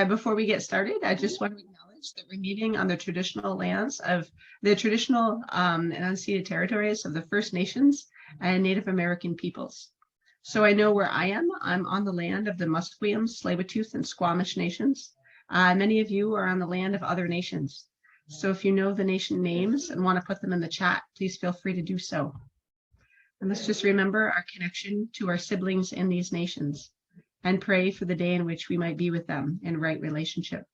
Before we get started, I just want to acknowledge that we're meeting on the traditional lands of the traditional and unceded territories of the First Nations and Native American peoples. So I know where I am. I'm on the land of the Musqueam, Tsleil-Waututh, and Squamish nations. Many of you are on the land of other nations. So if you know the nation names and want to put them in the chat, please feel free to do so. And let's just remember our connection to our siblings in these nations and pray for the day in which we might be with them in right relationship.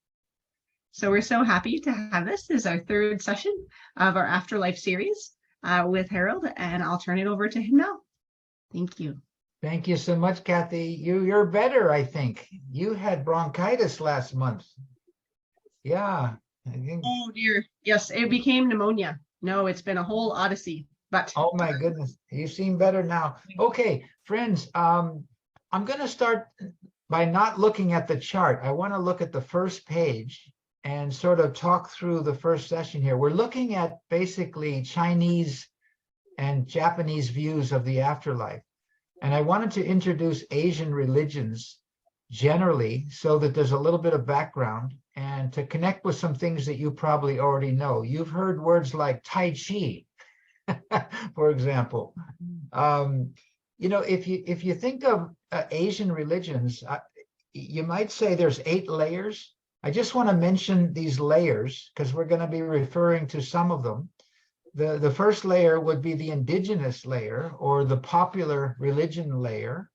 So we're so happy to have this. This is our third session of our Afterlife series with Harold, and I'll turn it over to him now. Thank you. Thank you so much, Kathy. You're better, I think. You had bronchitis last month. Yeah. I think... Oh dear. Yes, it became pneumonia. No, it's been a whole odyssey. But oh my goodness, you seem better now. Okay, friends, I'm going to start by not looking at the chart. I want to look at the first page and sort of talk through the first session here. We're looking at basically Chinese and Japanese views of the afterlife. And I wanted to introduce Asian religions generally so that there's a little bit of background and to connect with some things that you probably already know. You've heard words like Tai Chi, for example. You know, if you think of Asian religions, you might say there's 8 layers. I just want to mention these layers because we're going to be referring to some of them. The first layer would be the indigenous layer or the popular religion layer.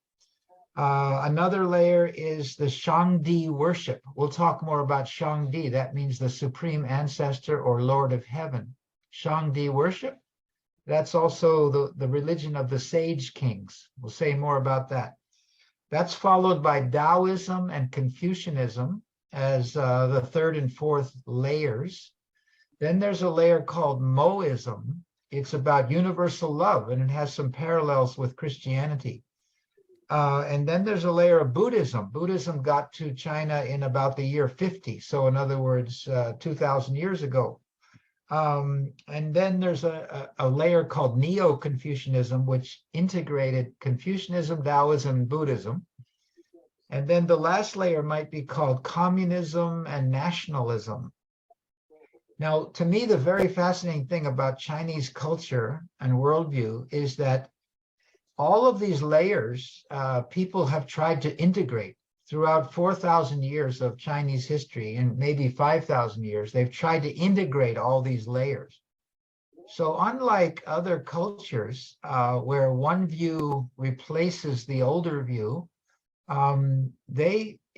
Another layer is the Shangdi worship. We'll talk more about Shangdi. That means the supreme ancestor or Lord of Heaven. Shangdi worship. That's also the religion of the sage kings. We'll say more about that. That's followed by Taoism and Confucianism as the third and fourth layers. Then there's a layer called Moism. It's about universal love, and it has some parallels with Christianity. And then there's a layer of Buddhism. Buddhism got to China in about the year 50. So in other words, 2,000 years ago. And then there's a layer called Neo-Confucianism, which integrated Confucianism, Taoism, and Buddhism. And then the last layer might be called Communism and Nationalism. Now, to me, the very fascinating thing about Chinese culture and worldview is that all of these layers, people have tried to integrate. Throughout 4,000 years of Chinese history and maybe 5,000 years, they've tried to integrate all these layers. So unlike other cultures where one view replaces the older view,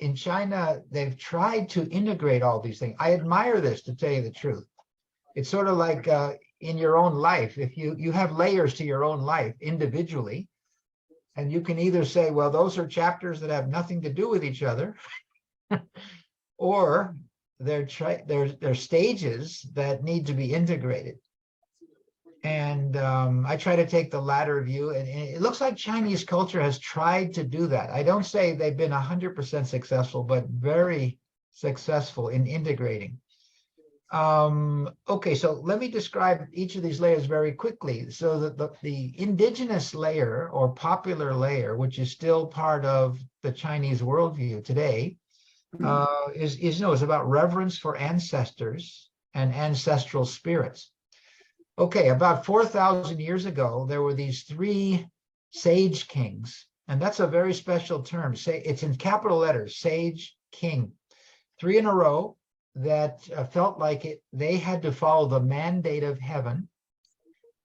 in China, they've tried to integrate all these things. I admire this, to tell you the truth. It's sort of like in your own life, if you have layers to your own life individually, and you can either say, well, those are chapters that have nothing to do with each other, or they're stages that need to be integrated. And I try to take the latter view, and it looks like Chinese culture has tried to do that. I don't say they've been 100% successful, but very successful in integrating. Okay, so let me describe each of these layers very quickly. So the indigenous layer or popular layer, which is still part of the Chinese worldview today, is about reverence for ancestors and ancestral spirits. Okay, about 4,000 years ago, there were these 3 sage kings, and that's a very special term. It's in capital letters, sage king, 3 in a row that felt like they had to follow the mandate of heaven.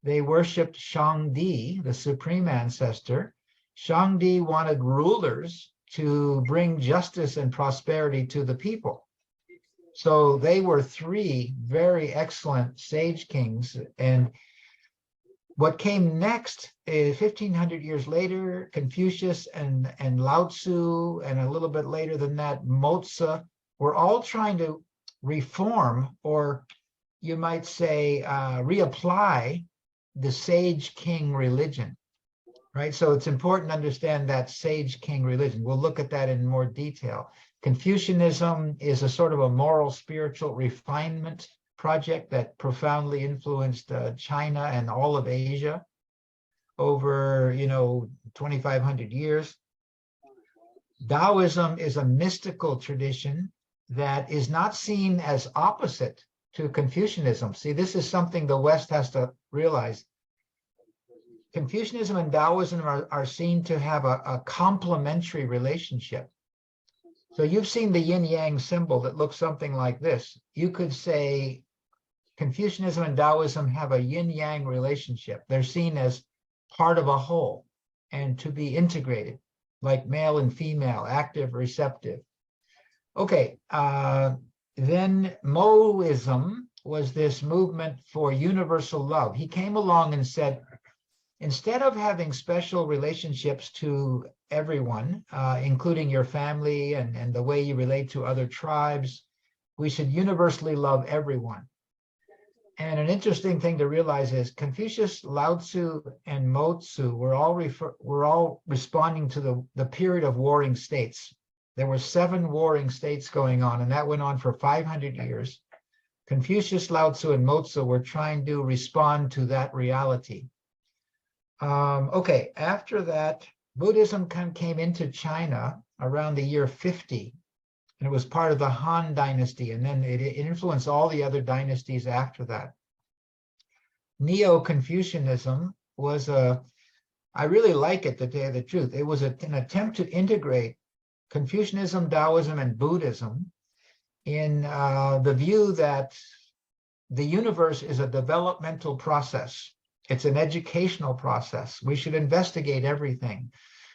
They worshipped Shangdi, the supreme ancestor. Shangdi wanted rulers to bring justice and prosperity to the people. So they were 3 very excellent sage kings. And what came next is 1,500 years later, Confucius and Lao Tzu, and a little bit later than that, Mozi, were all trying to reform, or you might say reapply the sage king religion, right? So it's important to understand that sage king religion. We'll look at that in more detail. Confucianism is a sort of a moral spiritual refinement project that profoundly influenced China and all of Asia over 2,500 years. Taoism is a mystical tradition that is not seen as opposite to Confucianism. See, this is something the West has to realize. Confucianism and Taoism are seen to have a complementary relationship. So you've seen the yin-yang symbol that looks something like this. You could say Confucianism and Taoism have a yin-yang relationship. They're seen as part of a whole and to be integrated, like male and female, active, receptive. Okay, then Moism was this movement for universal love. He came along and said, instead of having special relationships to everyone, including your family and the way you relate to other tribes, we should universally love everyone. And an interesting thing to realize is Confucius, Lao Tzu, and Mo Tzu were all responding to the period of warring states. There were 7 warring states going on, and that went on for 500 years. Confucius, Lao Tzu, and Mo Tzu were trying to respond to that reality. Okay, after that, Buddhism came into China around the year 50, and it was part of the Han Dynasty, and then it influenced all the other dynasties after that. Neo-Confucianism was I really like it, to tell you the truth. It was an attempt to integrate Confucianism, Taoism, and Buddhism in the view that the universe is a developmental process. It's an educational process. We should investigate everything.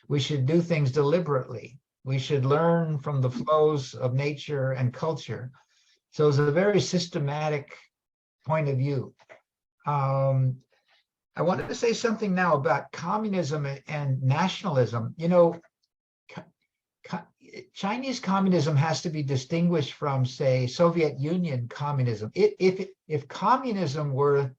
We should do things deliberately. We should learn from the flows of nature and culture. So it's a very systematic point of view. I wanted to say something now about communism and nationalism. You know, Chinese communism has to be distinguished from, say, Soviet Union communism. If communism were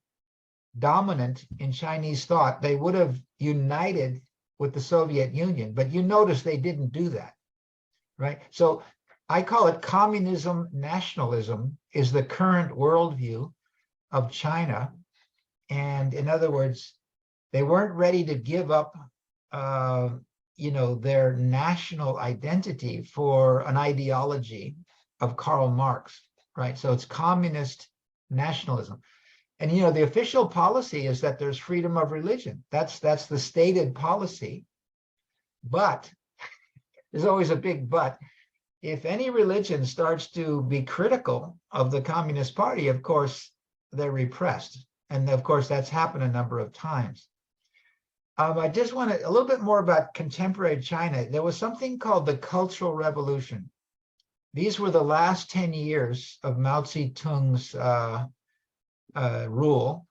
dominant in Chinese thought, they would have united with the Soviet Union, but you notice they didn't do that, right? So I call it communism nationalism is the current worldview of China. And in other words, they weren't ready to give up, their national identity for an ideology of Karl Marx, right? So it's communist nationalism. And, the official policy is that there's freedom of religion. That's the stated policy. But there's always a big but. If any religion starts to be critical of the Communist Party, of course, they're repressed. And of course, that's happened a number of times. I just want a little bit more about contemporary China. There was something called the Cultural Revolution. These were the last 10 years of Mao Zedong's rule,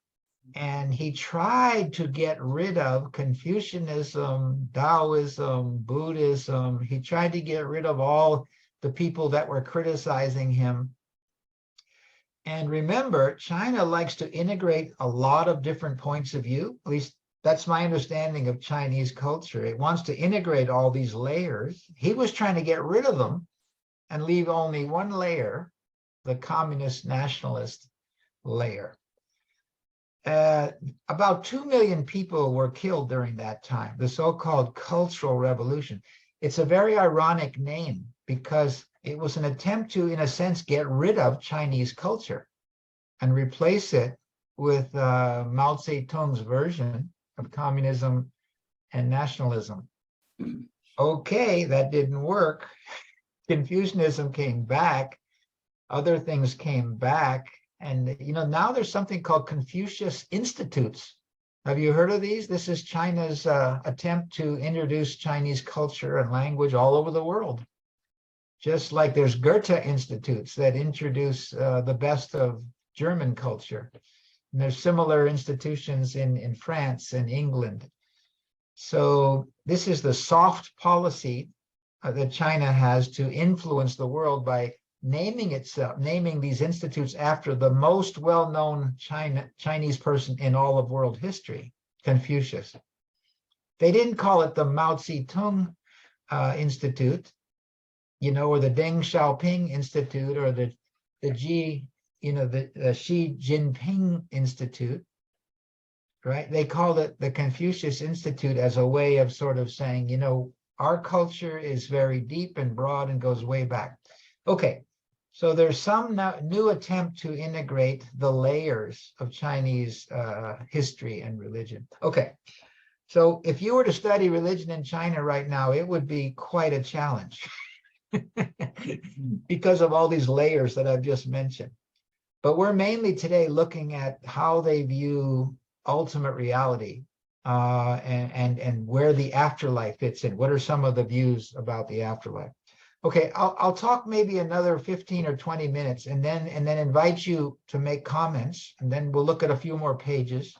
and he tried to get rid of Confucianism, Taoism, Buddhism. He tried to get rid of all the people that were criticizing him. And remember, China likes to integrate a lot of different points of view. At least that's my understanding of Chinese culture. It wants to integrate all these layers. He was trying to get rid of them and leave only one layer, the communist nationalist layer. About 2 million people were killed during that time, the so-called Cultural Revolution. It's a very ironic name because it was an attempt to, in a sense, get rid of Chinese culture and replace it with Mao Zedong's version of communism and nationalism. Okay, that didn't work. Confucianism came back. Other things came back. And, now there's something called Confucius Institutes. Have you heard of these? This is China's attempt to introduce Chinese culture and language all over the world. Just like there's Goethe Institutes that introduce the best of German culture. And there's similar institutions in France and England. So this is the soft policy that China has to influence the world by naming these institutes after the most well-known Chinese person in all of world history, Confucius. They didn't call it the Mao Zedong Institute, or the Deng Xiaoping Institute, or the Xi Jinping Institute, right? They called it the Confucius Institute as a way of sort of saying, our culture is very deep and broad and goes way back. Okay, So there's some new attempt to integrate the layers of Chinese history and religion. Okay, so if you were to study religion in China right now, it would be quite a challenge because of all these layers that I've just mentioned. But we're mainly today looking at how they view ultimate reality and where the afterlife fits in. What are some of the views about the afterlife? Okay, I'll talk maybe another 15 or 20 minutes and then invite you to make comments, and then we'll look at a few more pages.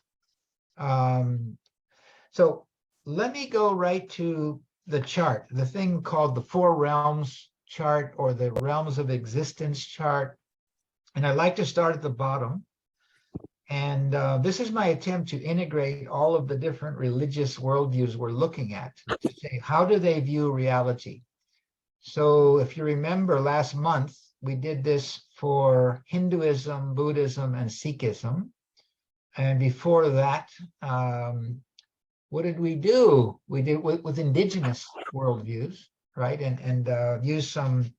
So let me go right to the chart, the thing called the Four Realms chart or the Realms of Existence chart. And I like to start at the bottom. And this is my attempt to integrate all of the different religious worldviews we're looking at to say, how do they view reality? So if you remember last month, we did this for Hinduism, Buddhism, and Sikhism. And before that, what did we do? We did with indigenous worldviews, right? And use some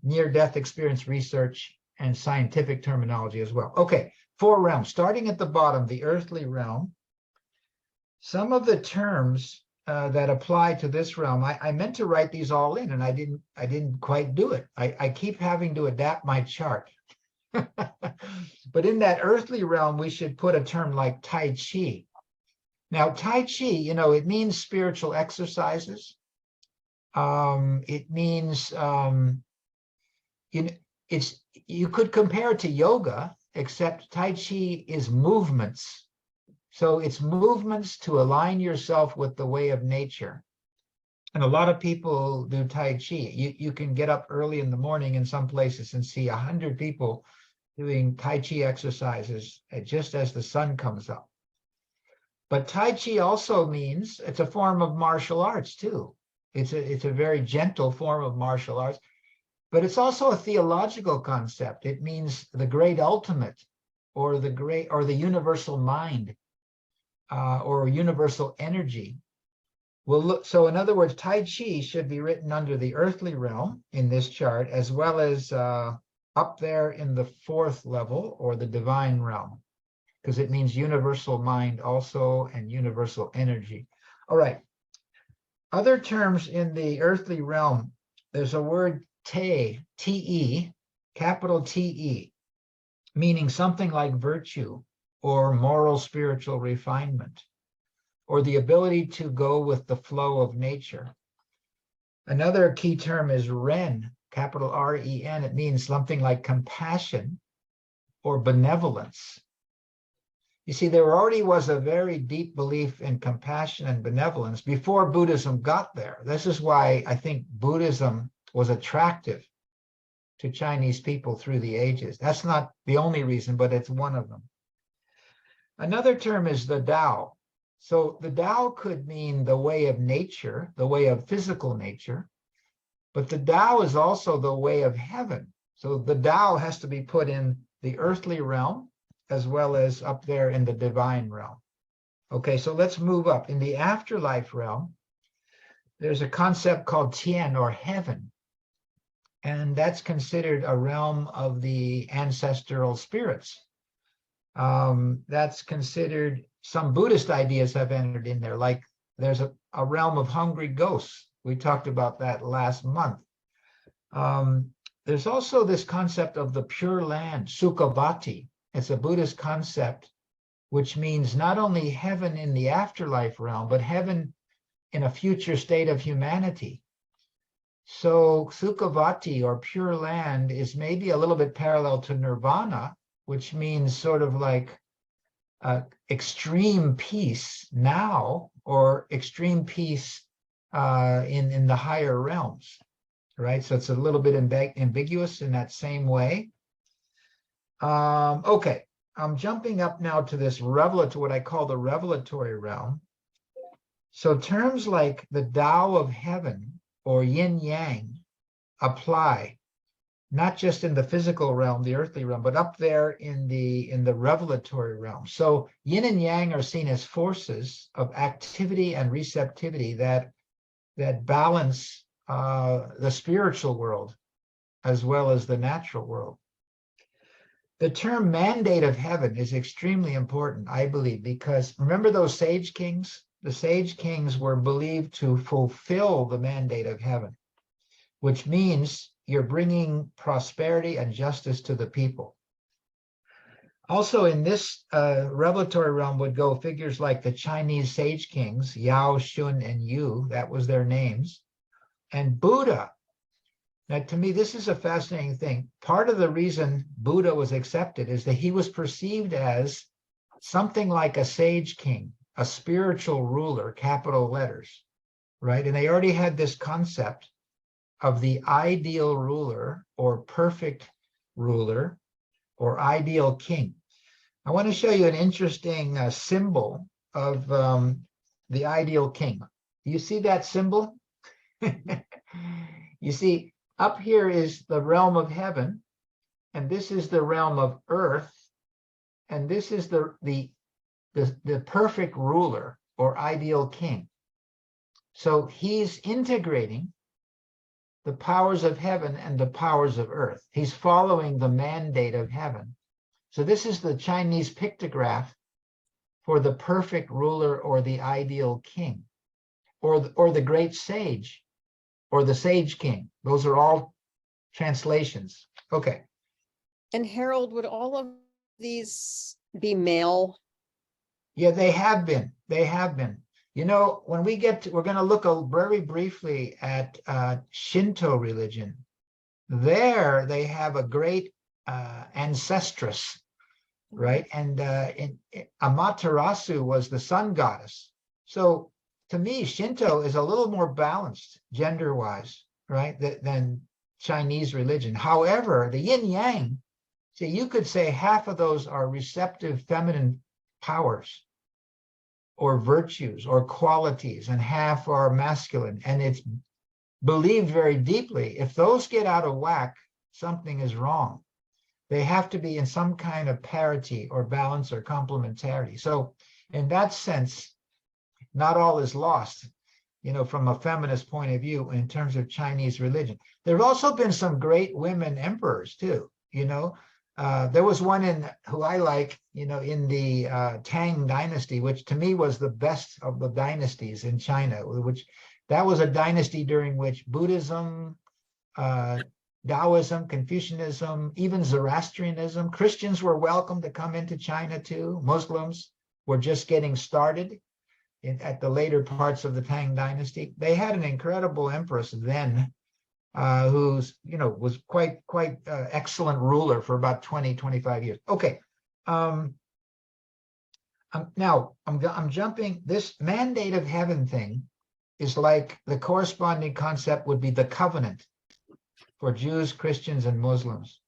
near-death experience research and scientific terminology as well. Okay, four realms, starting at the bottom, the earthly realm. Some of the terms that apply to this realm, I meant to write these all in, and I didn't quite do it. I keep having to adapt my chart. But in that earthly realm, we should put a term like Tai Chi. Now, Tai Chi, it means spiritual exercises. It means, you could compare it to yoga, except Tai Chi is movements. So it's movements to align yourself with the way of nature. And a lot of people do Tai Chi. You can get up early in the morning in some places and see 100 people doing Tai Chi exercises just as the sun comes up. But Tai Chi also means it's a form of martial arts too. It's a very gentle form of martial arts, but it's also a theological concept. It means the great ultimate, or the universal mind, or universal energy. So in other words, Tai Chi should be written under the earthly realm in this chart, as well as up there in the fourth level, or the divine realm, because it means universal mind also and universal energy. All right. Other terms in the earthly realm, there's a word te, T-E, capital T-E, meaning something like virtue or moral spiritual refinement, or the ability to go with the flow of nature. Another key term is Ren, capital R-E-N. It means something like compassion or benevolence. You see, there already was a very deep belief in compassion and benevolence before Buddhism got there. This is why I think Buddhism was attractive to Chinese people through the ages. That's not the only reason, but it's one of them. Another term is the Tao. So the Tao could mean the way of nature, the way of physical nature, but the Tao is also the way of heaven. So the Tao has to be put in the earthly realm, as well as up there in the divine realm. Okay, so let's move up. In the afterlife realm, there's a concept called Tian, or heaven. And that's considered a realm of the ancestral spirits. That's considered, some Buddhist ideas have entered in there, like there's a realm of hungry ghosts. We talked about that last month. There's also this concept of the pure land, Sukhavati. It's a Buddhist concept, which means not only heaven in the afterlife realm, but heaven in a future state of humanity. So Sukhavati, or pure land, is maybe a little bit parallel to nirvana, which means sort of like extreme peace now, or extreme peace in the higher realms, right? So it's a little bit ambiguous in that same way. Okay, I'm jumping up now to this what I call the revelatory realm. So terms like the Tao of heaven or yin yang apply, not just in the physical realm, the earthly realm, but up there in the revelatory realm. So yin and yang are seen as forces of activity and receptivity that balance the spiritual world as well as the natural world. The term mandate of heaven is extremely important, I believe, because remember those sage kings? The sage kings were believed to fulfill the mandate of heaven, which means you're bringing prosperity and justice to the people. Also in this revelatory realm would go figures like the Chinese sage kings, Yao, Shun, and Yu, that was their names, and Buddha. Now, to me, this is a fascinating thing. Part of the reason Buddha was accepted is that he was perceived as something like a sage king, a spiritual ruler, capital letters, right? And they already had this concept of the ideal ruler or perfect ruler or ideal king. I want to show you an interesting symbol of the ideal king. You see that symbol? You see, up here is the realm of heaven, and this is the realm of earth, and this is the perfect ruler or ideal king. So he's integrating the powers of heaven and the powers of earth. He's following the mandate of heaven. So this is the Chinese pictograph for the perfect ruler or the ideal king, or the great sage, or the sage king. Those are all translations. Okay. And Harold, would all of these be male? Yeah, they have been. They have been. You know, when we get to, we're going to look very briefly at Shinto religion. There, they have a great ancestress, right? And Amaterasu was the sun goddess. So to me, Shinto is a little more balanced gender-wise, right, than Chinese religion. However, the yin yang, see, you could say half of those are receptive feminine powers or virtues or qualities, and half are masculine. And it's believed very deeply, if those get out of whack, something is wrong. They have to be in some kind of parity or balance or complementarity. So in that sense, not all is lost, you know, from a feminist point of view in terms of Chinese religion. There have also been some great women emperors too, you know. There was one who I like, you know, in the Tang dynasty, which to me was the best of the dynasties in China, which that was a dynasty during which Buddhism, Taoism, Confucianism, even Zoroastrianism, Christians were welcome to come into China too. Muslims were just getting started at the later parts of the Tang dynasty. They had an incredible empress then, who's, you know, was quite excellent ruler for about 20, 25 years. Okay. Now I'm jumping. This mandate of heaven thing is like the corresponding concept would be the covenant for Jews, Christians, and Muslims.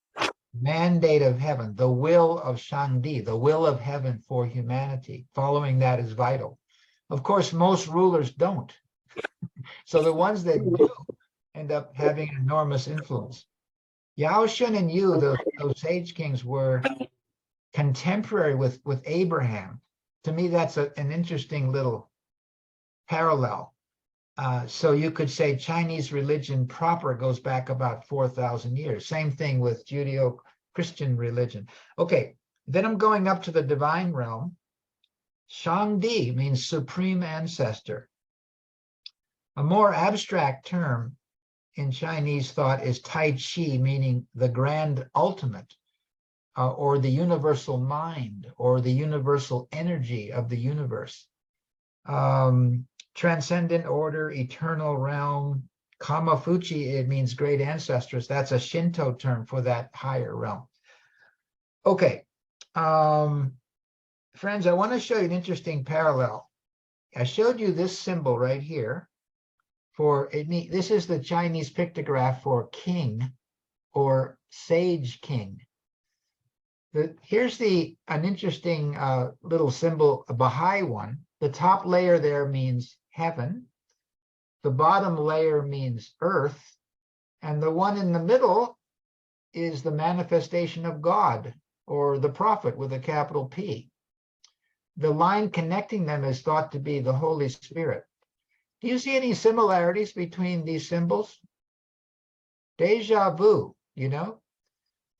Mandate of heaven, the will of Shangdi, the will of heaven for humanity. Following that is vital. Of course, most rulers don't. So the ones that do end up having enormous influence. Yao, Shun, and Yu, those sage kings, were contemporary with Abraham. To me, that's an interesting little parallel. So you could say Chinese religion proper goes back about 4,000 years. Same thing with Judeo-Christian religion. Okay, then I'm going up to the divine realm. Shangdi means supreme ancestor. A more abstract term in Chinese thought is Tai Chi, meaning the grand ultimate, or the universal mind, or the universal energy of the universe. Transcendent order, eternal realm. Kamafuchi, it means great ancestors. That's a Shinto term for that higher realm. Okay. Friends, I want to show you an interesting parallel. I showed you this symbol right here. This is the Chinese pictograph for king or sage king. Here's an interesting little symbol, a Baha'i one. The top layer there means heaven. The bottom layer means earth. And the one in the middle is the manifestation of God, or the prophet with a capital P. The line connecting them is thought to be the Holy Spirit. Do you see any similarities between these symbols? Deja vu. you know?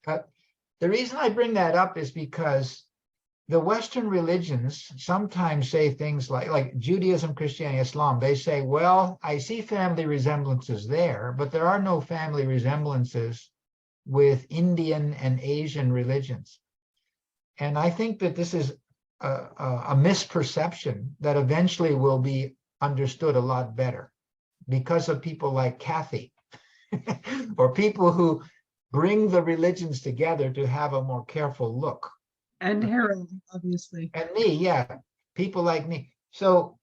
The reason I bring that up is because the Western religions sometimes say things like Judaism, Christianity, Islam. They say, well, I see family resemblances there, but there are no family resemblances with Indian and Asian religions. And I think that this is a misperception that eventually will be understood a lot better because of people like Kathy or people who bring the religions together to have a more careful look. And Harold, obviously. And me, yeah, people like me. So,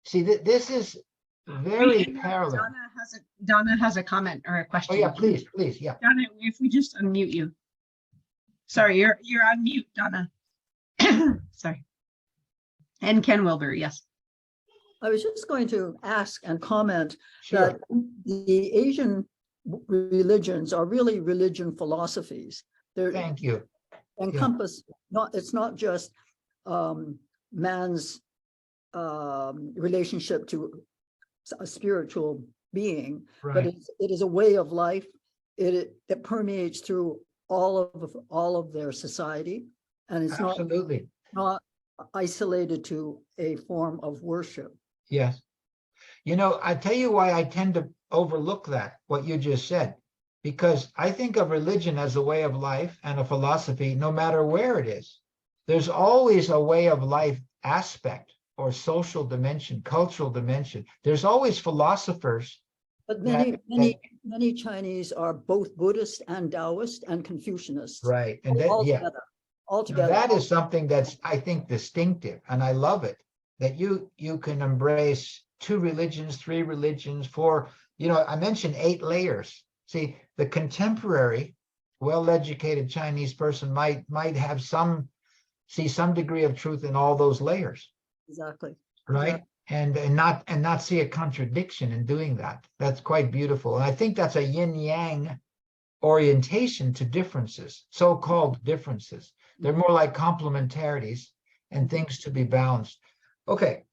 see, this is very parallel. Donna has a comment or a question. Oh yeah, please, yeah. Donna, if we just unmute you. Sorry, you're on mute, Donna. Sorry. And Ken Wilber, yes. I was just going to ask and comment Sure. that the Asian religions are really religion philosophies. They're Thank you. encompass, it's not just man's relationship to a spiritual being, but Right. it is a way of life. It permeates through all of their society, and it's Absolutely. not isolated to a form of worship. Yes. You know, I tell you why I tend to overlook that, what you just said, because I think of religion as a way of life and a philosophy, no matter where it is. There's always a way of life aspect or social dimension, cultural dimension. There's always philosophers. But many Chinese are both Buddhist and Taoist and Confucianist. Right. And that, all yeah. together. Now, Altogether. that is something that's, I think, distinctive, and I love it, that you can embrace 2 religions, 3 religions, 4, I mentioned 8 layers. See, the contemporary, well-educated Chinese person might have see some degree of truth in all those layers. Exactly. Right. Exactly. And not see a contradiction in doing that. That's quite beautiful. And I think that's a yin-yang orientation to differences, so-called differences. They're more like complementarities and things to be balanced. Okay,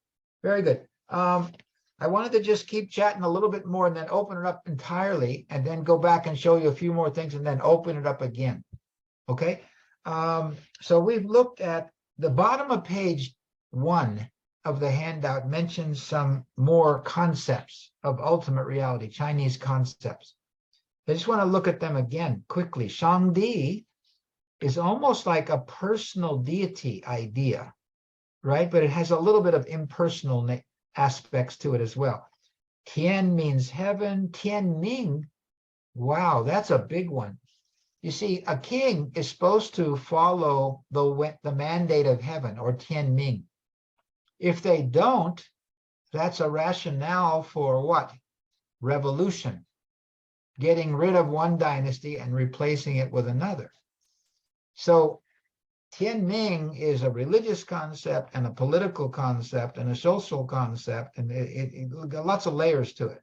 very good. I wanted to just keep chatting a little bit more and then open it up entirely and then go back and show you a few more things and then open it up again. Okay, so we've looked at the bottom of page 1 of the handout mentions some more concepts of ultimate reality, Chinese concepts. I just want to look at them again quickly. Shangdi is almost like a personal deity idea, right? But it has a little bit of impersonal aspects to it as well. Tian means heaven. Tianming, wow, that's a big one. You see, a king is supposed to follow the mandate of heaven, or Tianming. If they don't, that's a rationale for what? Revolution. Getting rid of one dynasty and replacing it with another. So Tianming is a religious concept and a political concept and a social concept, and it got lots of layers to it.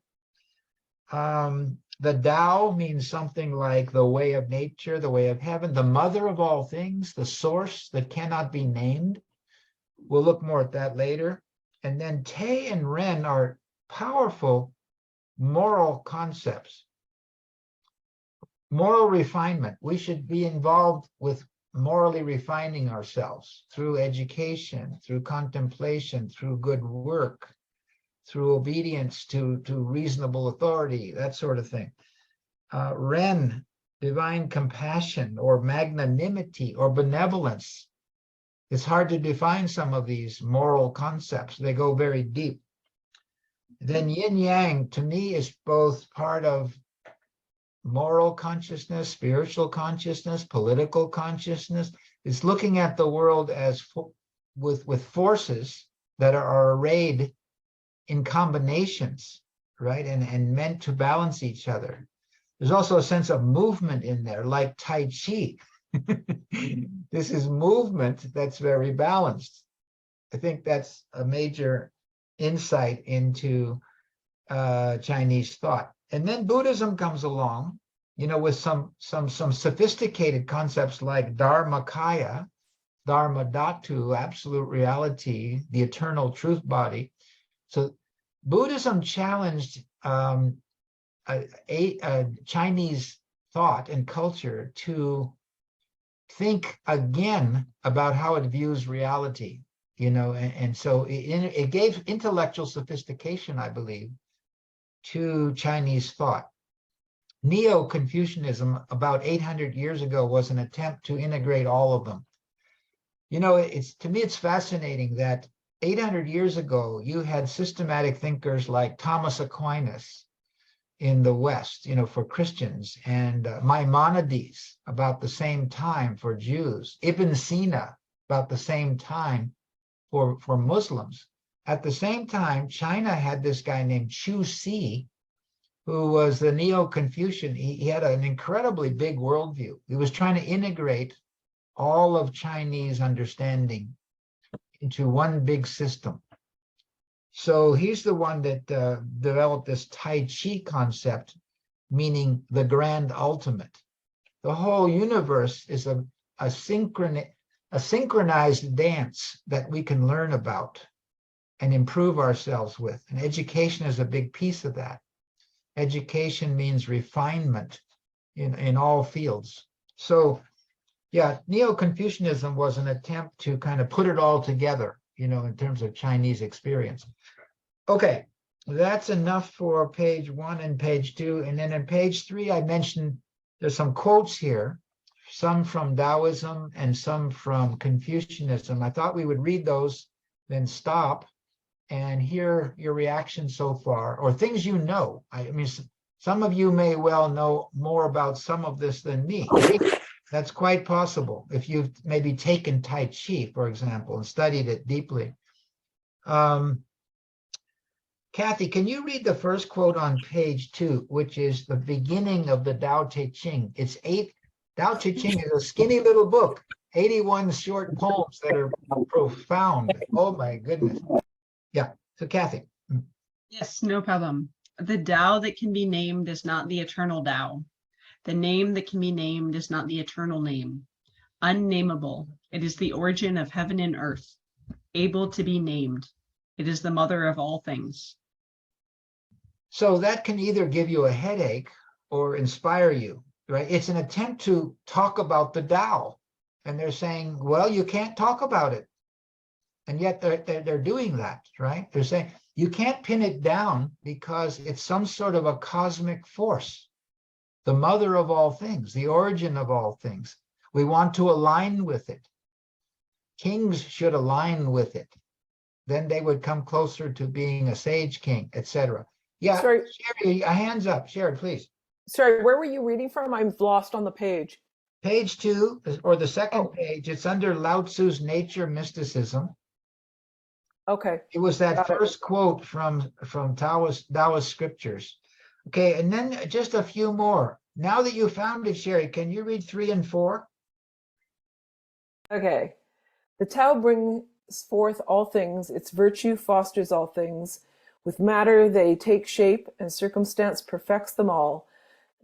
The Tao means something like the way of nature, the way of heaven, the mother of all things, the source that cannot be named. We'll look more at that later. And then Te and Ren are powerful moral concepts. Moral refinement. We should be involved with morally refining ourselves through education, through contemplation, through good work, through obedience to reasonable authority, that sort of thing. Ren, divine compassion or magnanimity or benevolence. It's hard to define some of these moral concepts. They go very deep. Then yin yang, to me, is both part of moral consciousness, spiritual consciousness, political consciousness. It's looking at the world as with forces that are arrayed in combinations, right? And meant to balance each other. There's also a sense of movement in there, like Tai Chi. This is movement that's very balanced. I think that's a major insight into Chinese thought. And then Buddhism comes along, with some sophisticated concepts like Dharmakaya, Dharma Dhatu, absolute reality, the eternal truth body. So Buddhism challenged Chinese thought and culture to think again about how it views reality, and so it gave intellectual sophistication, I believe, to Chinese thought. Neo-Confucianism about 800 years ago was an attempt to integrate all of them. To me, it's fascinating that 800 years ago, you had systematic thinkers like Thomas Aquinas in the West, for Christians, and Maimonides about the same time for Jews, Ibn Sina about the same time for Muslims. At the same time, China had this guy named Chu Ci, who was the Neo-Confucian. He had an incredibly big worldview. He was trying to integrate all of Chinese understanding into one big system. So he's the one that developed this Tai Chi concept, meaning the grand ultimate. The whole universe is a synchronized dance that we can learn about and improve ourselves with. And education is a big piece of that. Education means refinement in all fields. So yeah, Neo-Confucianism was an attempt to kind of put it all together, in terms of Chinese experience. Okay, that's enough for page 1 and page 2. And then in page 3, I mentioned there's some quotes here, some from Taoism and some from Confucianism. I thought we would read those, then stop and hear your reaction so far, or things I mean, some of you may well know more about some of this than me. That's quite possible if you've maybe taken Tai Chi, for example, and studied it deeply. Kathy, can you read the first quote on page 2, which is the beginning of the Tao Te Ching? Tao Te Ching is a skinny little book, 81 short poems that are profound. Oh my goodness. Yeah, so Kathy. Yes, no problem. The Tao that can be named is not the eternal Tao. The name that can be named is not the eternal name. Unnameable, it is the origin of heaven and earth. Able to be named, it is the mother of all things. So that can either give you a headache or inspire you, right? It's an attempt to talk about the Tao. And they're saying, well, you can't talk about it. And yet they're doing that, right? They're saying you can't pin it down because it's some sort of a cosmic force, the mother of all things, the origin of all things. We want to align with it. Kings should align with it. Then they would come closer to being a sage king, etc. Yeah, Sorry. Sherry, hands up. Sherry, please. Sorry, where were you reading from? I'm lost on the page. Page 2, or the second Oh. page, it's under Lao Tzu's Nature Mysticism. Okay. It was that Got it. first quote from Taoist scriptures. Okay, and then just a few more. Now that you found it, Sherry, can you read 3 and 4? Okay. The Tao brings forth all things, its virtue fosters all things. With matter they take shape, and circumstance perfects them all.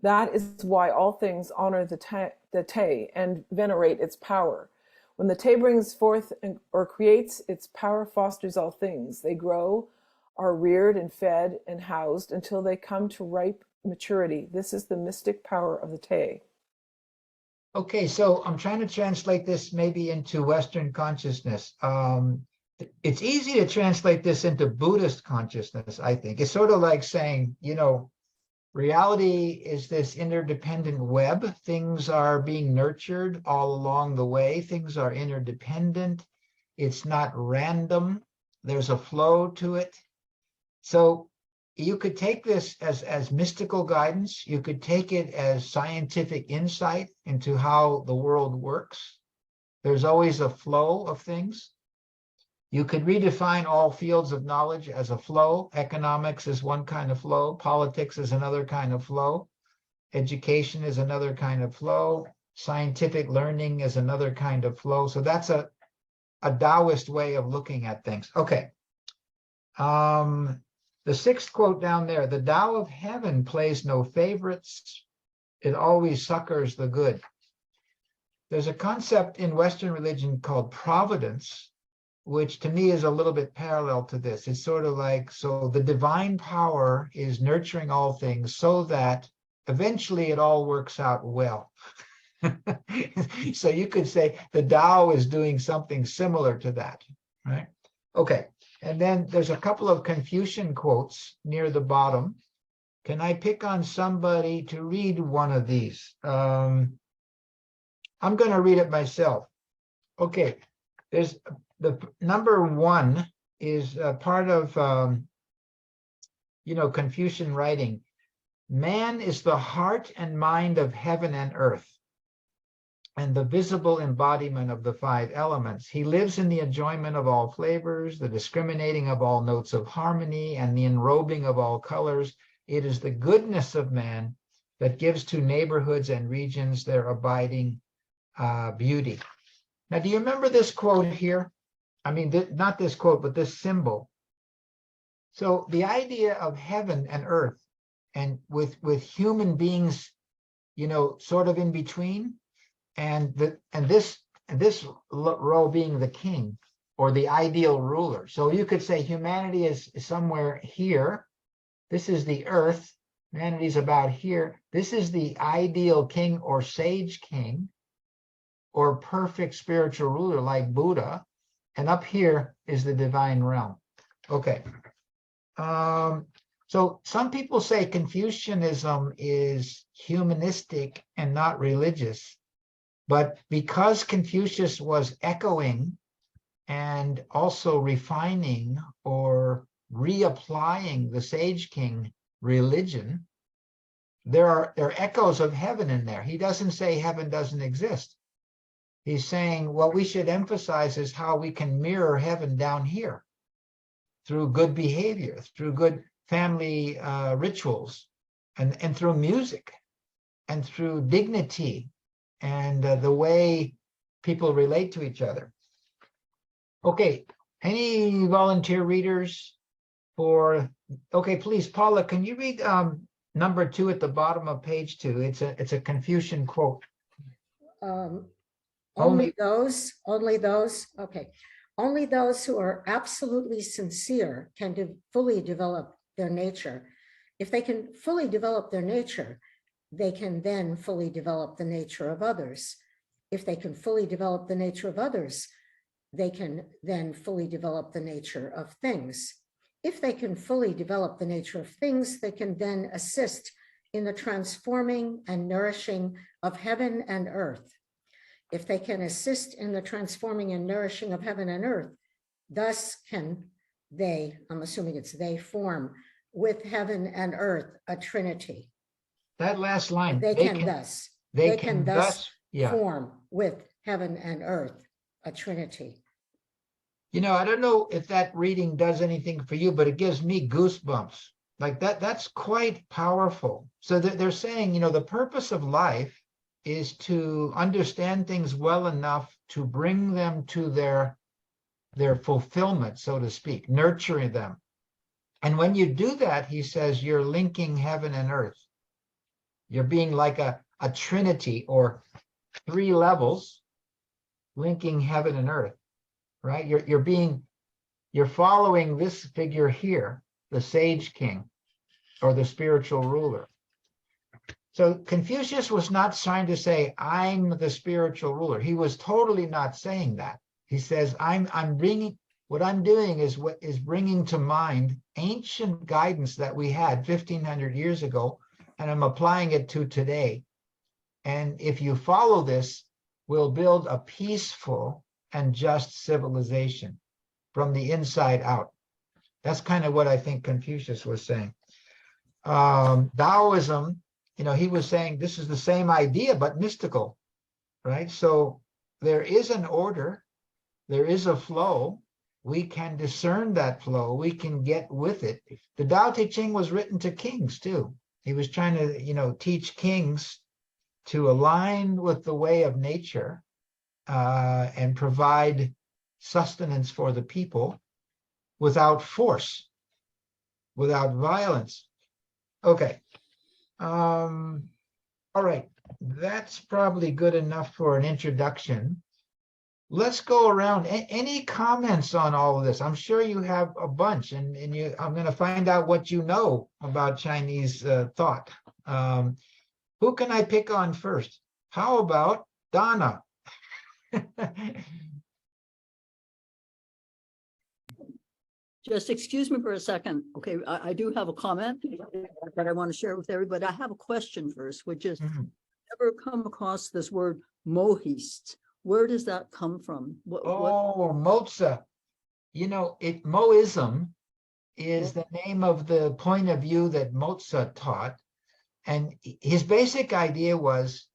That is why all things honor the Te and venerate its power. When the Te brings forth or creates, its power fosters all things. They grow, are reared and fed and housed until they come to ripe maturity. This is the mystic power of the Te. Okay, so I'm trying to translate this maybe into Western consciousness. It's easy to translate this into Buddhist consciousness, I think. It's sort of like saying, reality is this interdependent web. Things are being nurtured all along the way. Things are interdependent. It's not random. There's a flow to it. So you could take this as mystical guidance. You could take it as scientific insight into how the world works. There's always a flow of things. You could redefine all fields of knowledge as a flow. Economics is one kind of flow. Politics is another kind of flow. Education is another kind of flow. Scientific learning is another kind of flow. So that's a Taoist way of looking at things. Okay. The sixth quote down there, the Tao of heaven plays no favorites. It always succors the good. There's a concept in Western religion called providence, which to me is a little bit parallel to this. It's sort of like, so the divine power is nurturing all things so that eventually it all works out well. So you could say the Tao is doing something similar to that, right? Okay, and then there's a couple of Confucian quotes near the bottom. Can I pick on somebody to read one of these? I'm going to read it myself. Okay, there's the number one is part of, Confucian writing. Man is the heart and mind of heaven and earth, and the visible embodiment of the five elements. He lives in the enjoyment of all flavors, the discriminating of all notes of harmony, and the enrobing of all colors. It is the goodness of man that gives to neighborhoods and regions their abiding beauty. Now, do you remember this quote here? I mean, not this quote, but this symbol. So the idea of heaven and earth, and with human beings, sort of in between, and this role being the king or the ideal ruler. So you could say humanity is somewhere here. This is the earth. Humanity is about here. This is the ideal king or sage king or perfect spiritual ruler like Buddha. And up here is the divine realm. Okay. So some people say Confucianism is humanistic and not religious. But because Confucius was echoing and also refining or reapplying the Sage King religion, there are echoes of heaven in there. He doesn't say heaven doesn't exist. He's saying what we should emphasize is how we can mirror heaven down here through good behavior, through good family rituals, and through music, and through dignity, and the way people relate to each other. Okay, any volunteer readers for, okay, please, Paula, can you read number 2 at the bottom of page 2? It's a Confucian quote. Only those, okay. Only those who are absolutely sincere can fully develop their nature. If they can fully develop their nature, they can then fully develop the nature of others. If they can fully develop the nature of others, they can then fully develop the nature of things. If they can fully develop the nature of things, they can then assist in the transforming and nourishing of heaven and earth. If they can assist in the transforming and nourishing of heaven and earth, thus can they, I'm assuming it's they, form with heaven and earth a trinity. That last line. They can thus yeah. form with heaven and earth a trinity. I don't know if that reading does anything for you, but it gives me goosebumps. Like that's quite powerful. So they're saying, the purpose of life is to understand things well enough to bring them to their fulfillment, so to speak, nurturing them. And when you do that, he says, you're linking heaven and earth. You're being like a trinity or 3 levels linking heaven and earth, right? You're following this figure here, the Sage King or the spiritual ruler. So Confucius was not trying to say, I'm the spiritual ruler. He was totally not saying that. He says, what I'm doing is bringing to mind ancient guidance that we had 1,500 years ago, and I'm applying it to today. And if you follow this, we'll build a peaceful and just civilization from the inside out. That's kind of what I think Confucius was saying. Taoism, he was saying this is the same idea, but mystical, right? So there is an order, there is a flow. We can discern that flow. We can get with it. The Tao Te Ching was written to kings too. He was trying to, teach kings to align with the way of nature and provide sustenance for the people without force, without violence. Okay. All right. That's probably good enough for an introduction. Let's go around. Any comments on all of this? I'm sure you have a bunch, and I'm going to find out what you know about Chinese thought. Who can I pick on first? How about Donna? Just excuse me for a second. Okay, I do have a comment that I want to share with everybody. I have a question first, which is, Mhm. ever come across this word mohist? Where does that come from? What Oh, Moza. You know, Moism is the name of the point of view that Mozart taught. And his basic idea was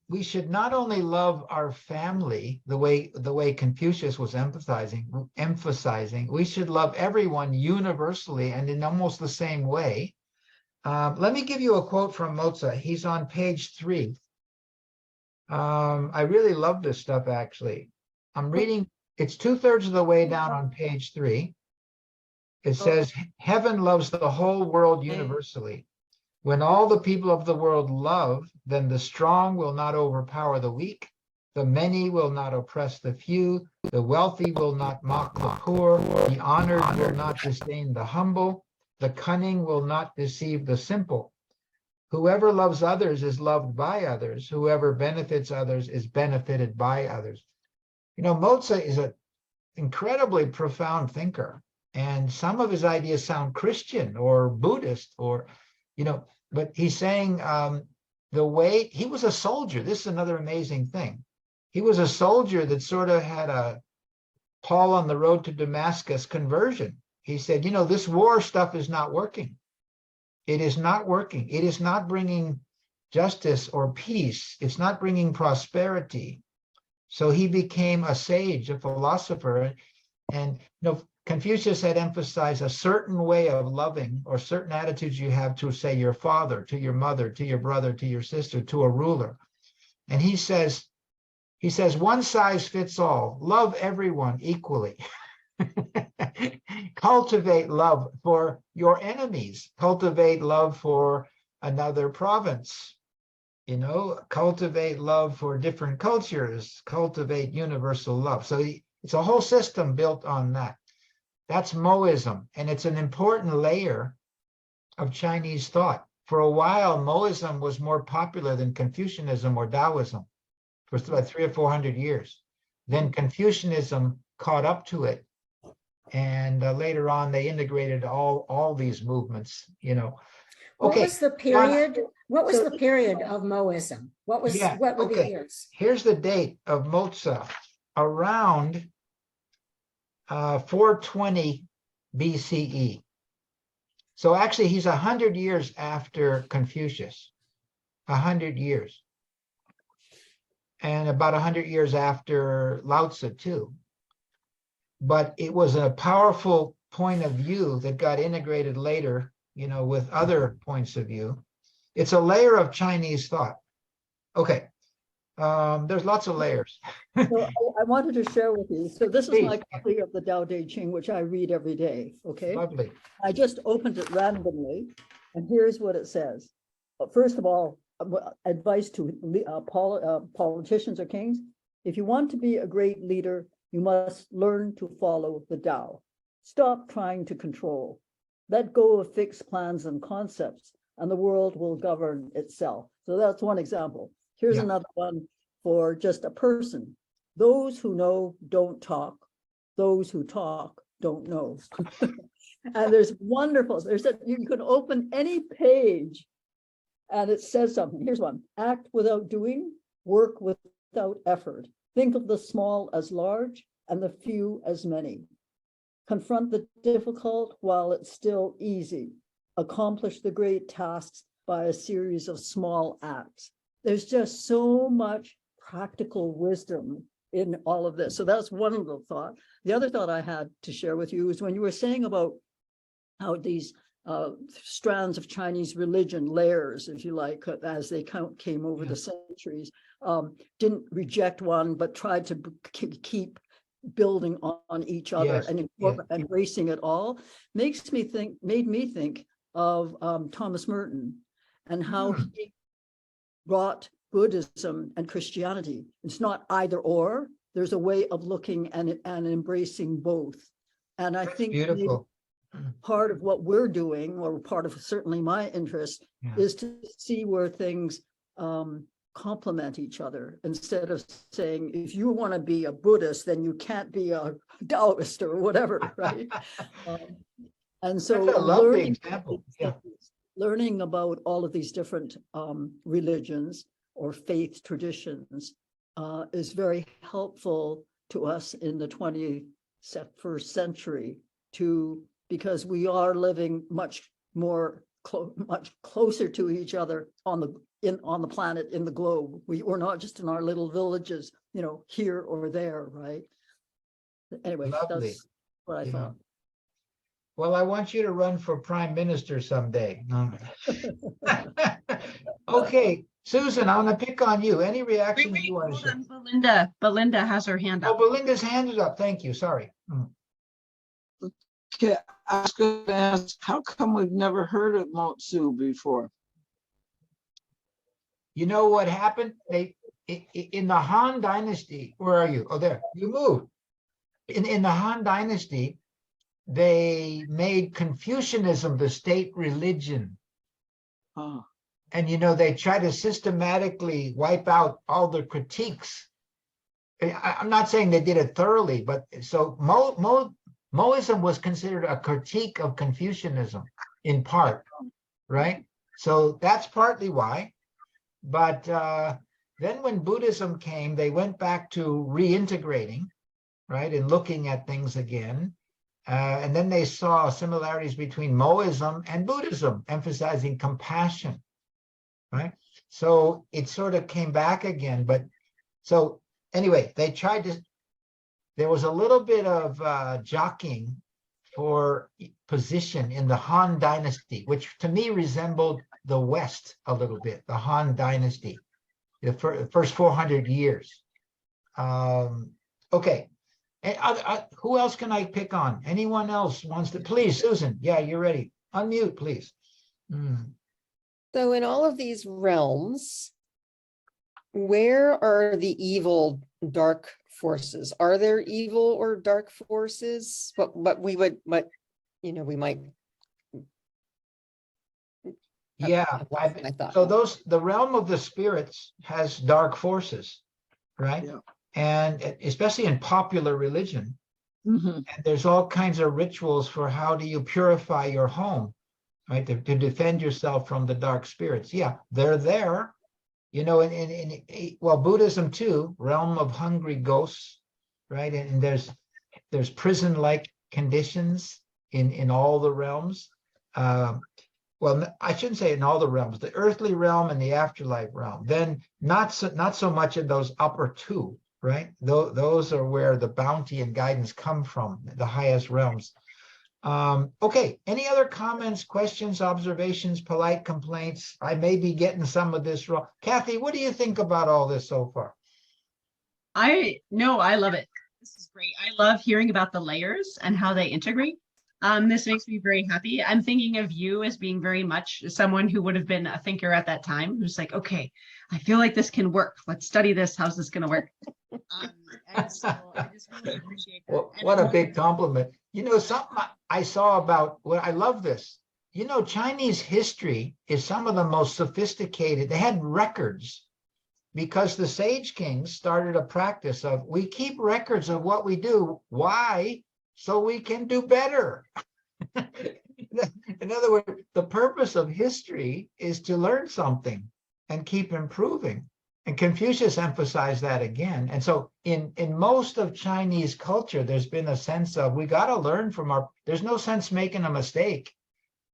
we should not only love our family the way Confucius was emphasizing, we should love everyone universally and in almost the same way. Let me give you a quote from Mozart. He's on page 3. I really love this stuff, actually. I'm reading, it's 2/3 of the way down on page 3. It says, heaven loves the whole world universally. When all the people of the world love, then the strong will not overpower the weak, the many will not oppress the few, the wealthy will not mock the poor, the honored will not disdain the humble, the cunning will not deceive the simple. Whoever loves others is loved by others. Whoever benefits others is benefited by others. You know, Mozart is an incredibly profound thinker, and some of his ideas sound Christian or Buddhist or, you know, but he's saying the way he was a soldier. This is another amazing thing. He was a soldier that sort of had a Paul on the road to Damascus conversion. He said, you know, this war stuff is not working. It is not working. It is not bringing justice or peace. It's not bringing prosperity. So he became a sage, a philosopher. And you know, Confucius had emphasized a certain way of loving or certain attitudes you have to, say, your father, to your mother, to your brother, to your sister, to a ruler. And he says, one size fits all. Love everyone equally. Cultivate love for your enemies. Cultivate love for another province. You know, cultivate love for different cultures. Cultivate universal love. So it's a whole system built on that. That's Moism, and it's an important layer of Chinese thought. For a while, Moism was more popular than Confucianism or Taoism for about 300 or 400 years. Then Confucianism caught up to it, and later on they integrated all these movements. You know, What okay. was the period? What was the period of Moism? What was Yeah, what were the okay. years? Here's the date of Mozart, around 420 BCE. So actually, he's 100 years after Confucius, 100 years. And about 100 years after Lao Tzu, too. But it was a powerful point of view that got integrated later, you know, with other points of view. It's a layer of Chinese thought. Okay. There's lots of layers. So I wanted to share with you. So this is Please. my copy of the Tao Te Ching, which I read every day. Okay. Lovely. I just opened it randomly, and here's what it says. First of all, advice to politicians or kings: if you want to be a great leader, you must learn to follow the Tao. Stop trying to control. Let go of fixed plans and concepts, and the world will govern itself. So that's one example. Here's another one for just a person. Those who know don't talk. Those who talk don't know. And there's wonderful, you can open any page and it says something. Here's one: act without doing, work without effort. Think of the small as large and the few as many. Confront the difficult while it's still easy. Accomplish the great tasks by a series of small acts. There's just so much practical wisdom in all of this. So that's one little thought. The other thought I had to share with you is when you were saying about how these strands of Chinese religion, layers, if you like, as they came over the centuries, didn't reject one, but tried to keep building on each other and embracing it all, made me think of Thomas Merton and how he brought Buddhism and Christianity. It's not either or. There's a way of looking and embracing both. And I think beautiful. part of what we're doing, or part of certainly my interest, Yeah. is to see where things complement each other, instead of saying, if you want to be a Buddhist, then you can't be a Taoist or whatever, right? And so That's a lovely example. Yeah. learning about all of these different religions or faith traditions is very helpful to us in the 21st century, because we are living much closer to each other on the planet, in the globe. We're not just in our little villages, here or there, right? Anyway, Lovely. that's what I Yeah. thought. Well, I want you to run for prime minister someday. Okay, Susan, I'm gonna pick on you. Any reactions you want to Hold share? on, Belinda. Belinda has her hand Oh, up. Belinda's hand is up. Thank you. Sorry. Okay, I was going to ask, how come we've never heard of Motsu before? You know what happened? In the Han Dynasty, where are you? Oh, there. You moved. In the Han Dynasty, they made Confucianism the state religion. Oh, And, they try to systematically wipe out all the critiques. I'm not saying they did it thoroughly, but so Moism was considered a critique of Confucianism in part, right? So that's partly why. But then when Buddhism came, they went back to reintegrating, right, and looking at things again. And then they saw similarities between Moism and Buddhism, emphasizing compassion, right? So it sort of came back again. But so anyway, they tried to, there was a little bit of jockeying for position in the Han Dynasty, which to me resembled the West a little bit, the Han Dynasty, the first 400 years. Okay. And who else can I pick on? Anyone else wants to? Please, Susan. Yeah, you're ready. Unmute, please. So in all of these realms, where are the evil dark forces? Are there evil or dark forces? We might. Yeah. I thought. So the realm of the spirits has dark forces, right? Yeah. And especially in popular religion, mhm. and there's all kinds of rituals for how do you purify your home, right? To defend yourself from the dark spirits. Yeah, they're there. Well, Buddhism too, realm of hungry ghosts, right? And there's prison-like conditions in all the realms. Well, I shouldn't say in all the realms, the earthly realm and the afterlife realm. Then not so much in those upper two, right? Those are where the bounty and guidance come from, the highest realms. Okay, any other comments, questions, observations, polite complaints? I may be getting some of this wrong. Kathy, what do you think about all this so far? I love it. This is great. I love hearing about the layers and how they integrate. This makes me very happy. I'm thinking of you as being very much someone who would have been a thinker at that time, who's like, okay, I feel like this can work. Let's study this. How's this going to work? And so I just really appreciate that. Well, what a big compliment. Something I saw about I love this. Chinese history is some of the most sophisticated. They had records because the Sage Kings started a practice of, we keep records of what we do. Why? So we can do better. In other words, the purpose of history is to learn something and keep improving. And Confucius emphasized that again. And so in most of Chinese culture, there's been a sense of, we got to learn from there's no sense making a mistake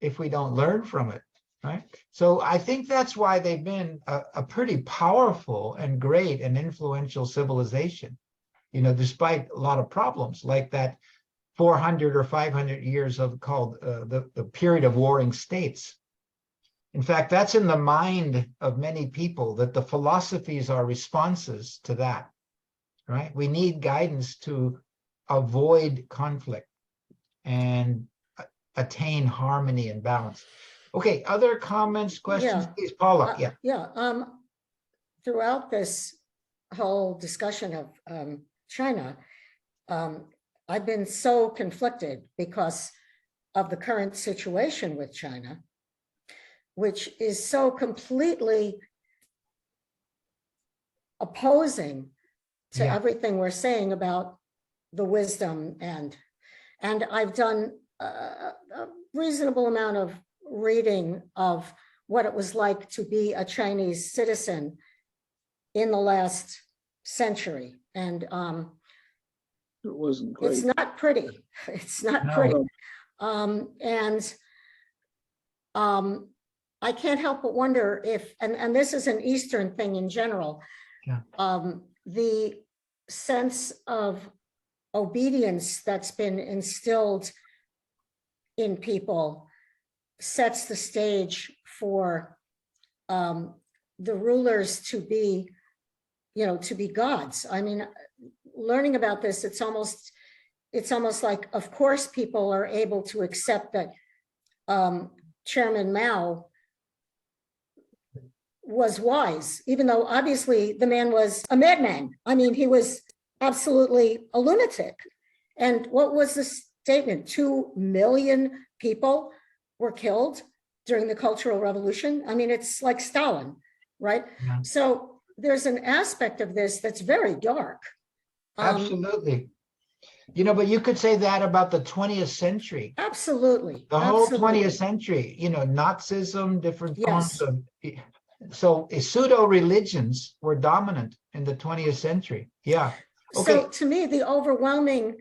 if we don't learn from it, right? So I think that's why they've been a pretty powerful and great and influential civilization, despite a lot of problems like that 400 or 500 years of called the period of warring states. In fact, that's in the mind of many people, that the philosophies are responses to that, right? We need guidance to avoid conflict and attain harmony and balance. Okay, other comments, questions, Yeah. please, Paula? Yeah. Throughout this whole discussion of China, I've been so conflicted because of the current situation with China, which is so completely opposing to Yeah. everything we're saying about the wisdom. And I've done a reasonable amount of reading of what it was like to be a Chinese citizen in the last century. And It wasn't great. it's not pretty. It's not No. pretty. I can't help but wonder if, and this is an Eastern thing in general, Yeah. the sense of obedience that's been instilled in people sets the stage for the rulers to be, to be gods. I mean, learning about this, it's almost like, of course, people are able to accept that Chairman Mao was wise, even though obviously the man was a madman. I mean, he was absolutely a lunatic. And what was the statement? 2 million people were killed during the Cultural Revolution. I mean, it's like Stalin, right? Yeah. So there's an aspect of this that's very dark. Absolutely. But you could say that about the 20th century. Absolutely. The whole Absolutely. 20th century, Nazism, different Yes. forms of, so pseudo religions were dominant in the 20th century. Yeah. Okay. So to me, the overwhelming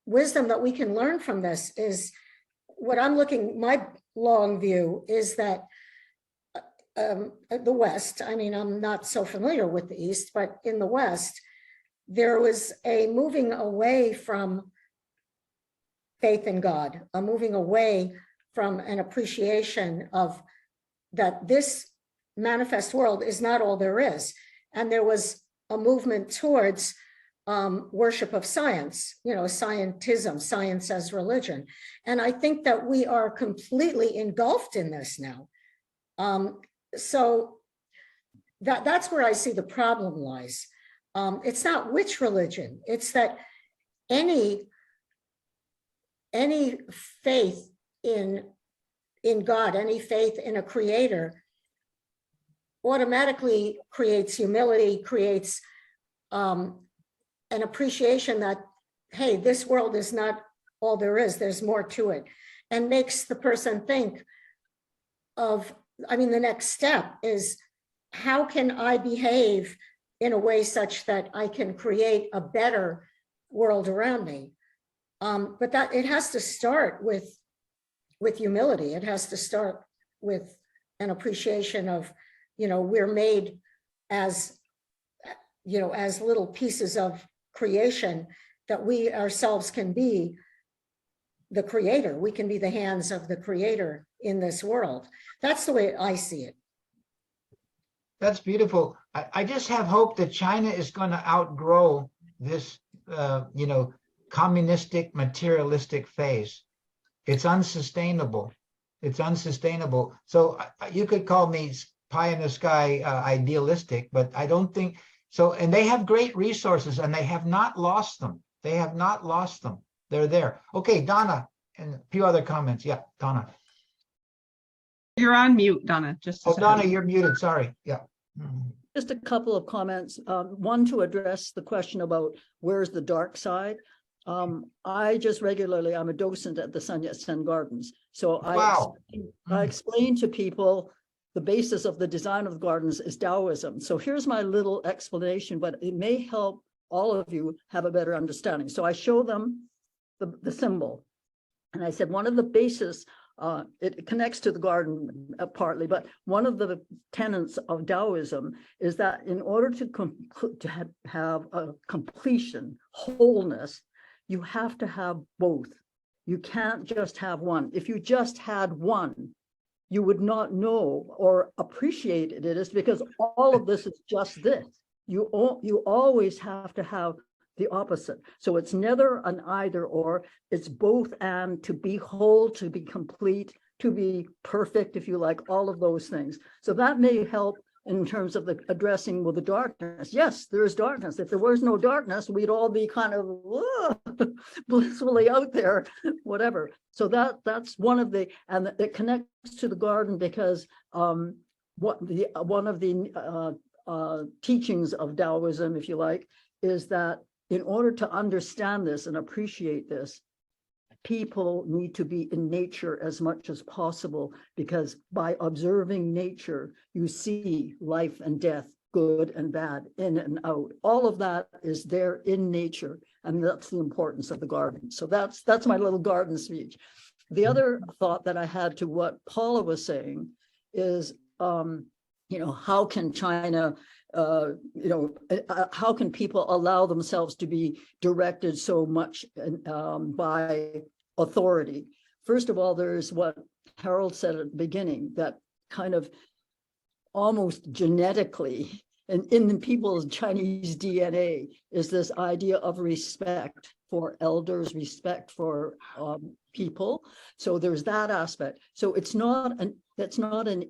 wisdom that we can learn from this is what I'm looking, my long view is that the West, I mean, I'm not so familiar with the East, but in the West, there was a moving away from faith in God, a moving away from an appreciation of that this manifest world is not all there is. And there was a movement towards worship of science, scientism, science as religion. And I think that we are completely engulfed in this now. So that's where I see the problem lies. It's not which religion, it's that any faith in God, any faith in a creator automatically creates humility, creates an appreciation that, hey, this world is not all there is, there's more to it, and makes the person think of, the next step is, how can I behave in a way such that I can create a better world around me? But that it has to start with humility. It has to start with an appreciation of, we're made as little pieces of creation, that we ourselves can be the creator. We can be the hands of the creator in this world. That's the way I see it. That's beautiful. I just have hope that China is going to outgrow this, communistic, materialistic phase. It's unsustainable. It's unsustainable. So you could call me pie in the sky idealistic, but I don't think so. And they have great resources and they have not lost them. They have not lost them. They're there. Okay, Donna, and a few other comments. Yeah, Donna. You're on mute, Donna. Just a Oh, second. Donna, you're muted. Sorry. Yeah. Just a couple of comments. One, to address the question about where's the dark side. I just regularly, I'm a docent at the Sun Yat-sen Gardens. So Wow. I explain to people the basis of the design of the gardens is Taoism. So here's my little explanation, but it may help all of you have a better understanding. So I show them the symbol. And I said, one of the basis, it connects to the garden partly, but one of the tenets of Taoism is that in order to have a completion, wholeness, you have to have both. You can't just have one. If you just had one, you would not know or appreciate it. It is because all of this is just this. You always have to have the opposite. So it's neither an either or, it's both and, to be whole, to be complete, to be perfect, if you like, all of those things. So that may help in terms of the addressing with the darkness. Yes, there is darkness. If there was no darkness, we'd all be kind of blissfully out there, whatever. So that's one of the, and it connects to the garden because one of the teachings of Taoism, if you like, is that in order to understand this and appreciate this, people need to be in nature as much as possible, because by observing nature, you see life and death, good and bad, in and out. All of that is there in nature, and that's the importance of the garden. So that's my little garden speech. The other thought that I had to what Paula was saying is, how can China, how can people allow themselves to be directed so much by authority? First of all, there's what Harold said at the beginning, that kind of almost genetically, and in the people's Chinese DNA, is this idea of respect for elders, respect for people. So there's that aspect. So it's not an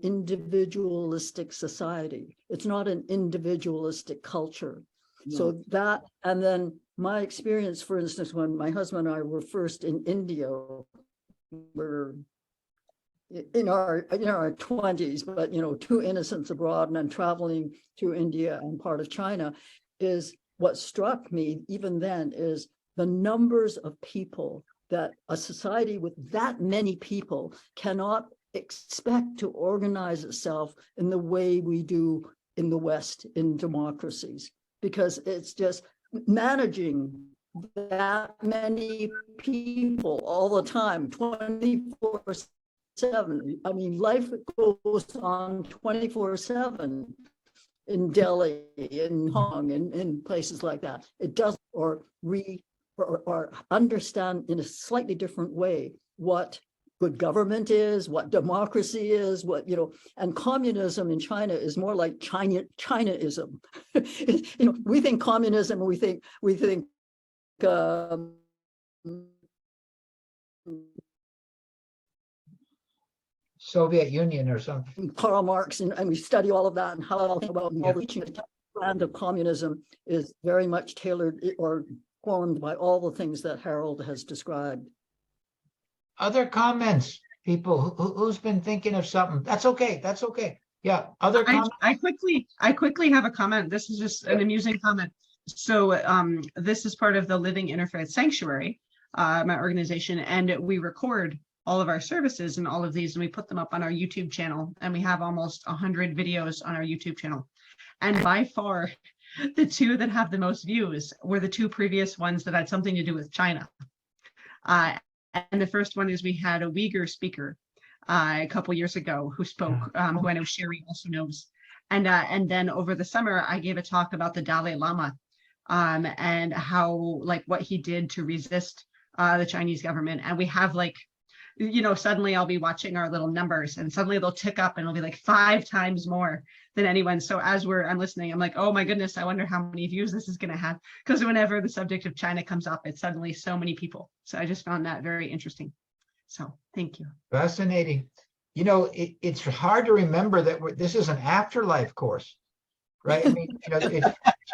individualistic society. It's not an individualistic culture. No. So that, and then my experience, for instance, when my husband and I were first in India, we're in our 20s, but two innocents abroad, and then traveling through India and part of China, is what struck me even then is the numbers of people that a society with that many people cannot expect to organize itself in the way we do in the West in democracies, because it's just managing that many people all the time, 24/7. I mean, life goes on 24/7 in Delhi, in Hong Kong, in places like that. It does, or understand in a slightly different way what good government is, what democracy is, and communism in China is more like Chinaism. We think communism, we think Soviet Union or something. Karl Marx, and we study all of that, and how all the teaching brand of communism is very much tailored or formed by all the things that Harold has described. Other comments, people? Who's been thinking of something? That's okay. That's okay. Yeah. Other comments. I quickly have a comment. This is just an amusing comment. So this is part of the Living Interfaith Sanctuary, my organization, and we record all of our services and all of these, and we put them up on our YouTube channel, and we have almost 100 videos on our YouTube channel. And by far, the two that have the most views were the two previous ones that had something to do with China. And the first one is we had a Uyghur speaker a couple years ago who spoke, who I know Sherry also knows. And then over the summer, I gave a talk about the Dalai Lama and how, what he did to resist the Chinese government. And we have suddenly I'll be watching our little numbers, and suddenly they'll tick up, and it'll be like 5 times more than anyone. So as I'm listening, I'm like, oh my goodness, I wonder how many views this is going to have, because whenever the subject of China comes up, it's suddenly so many people. So I just found that very interesting. So thank you. Fascinating. It's hard to remember that this is an afterlife course, right? I mean,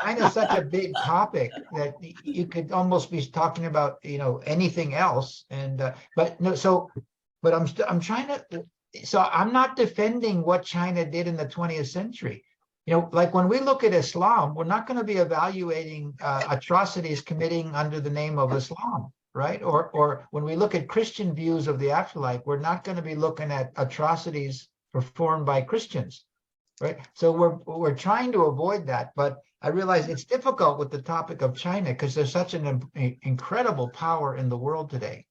China's such a big topic that you could almost be talking about, anything else. And but I'm trying to. So I'm not defending what China did in the 20th century. When we look at Islam, we're not going to be evaluating atrocities committing under the name of Islam, right? Or when we look at Christian views of the afterlife, we're not going to be looking at atrocities performed by Christians, right? So we're trying to avoid that, but I realize it's difficult with the topic of China because there's such an incredible power in the world today,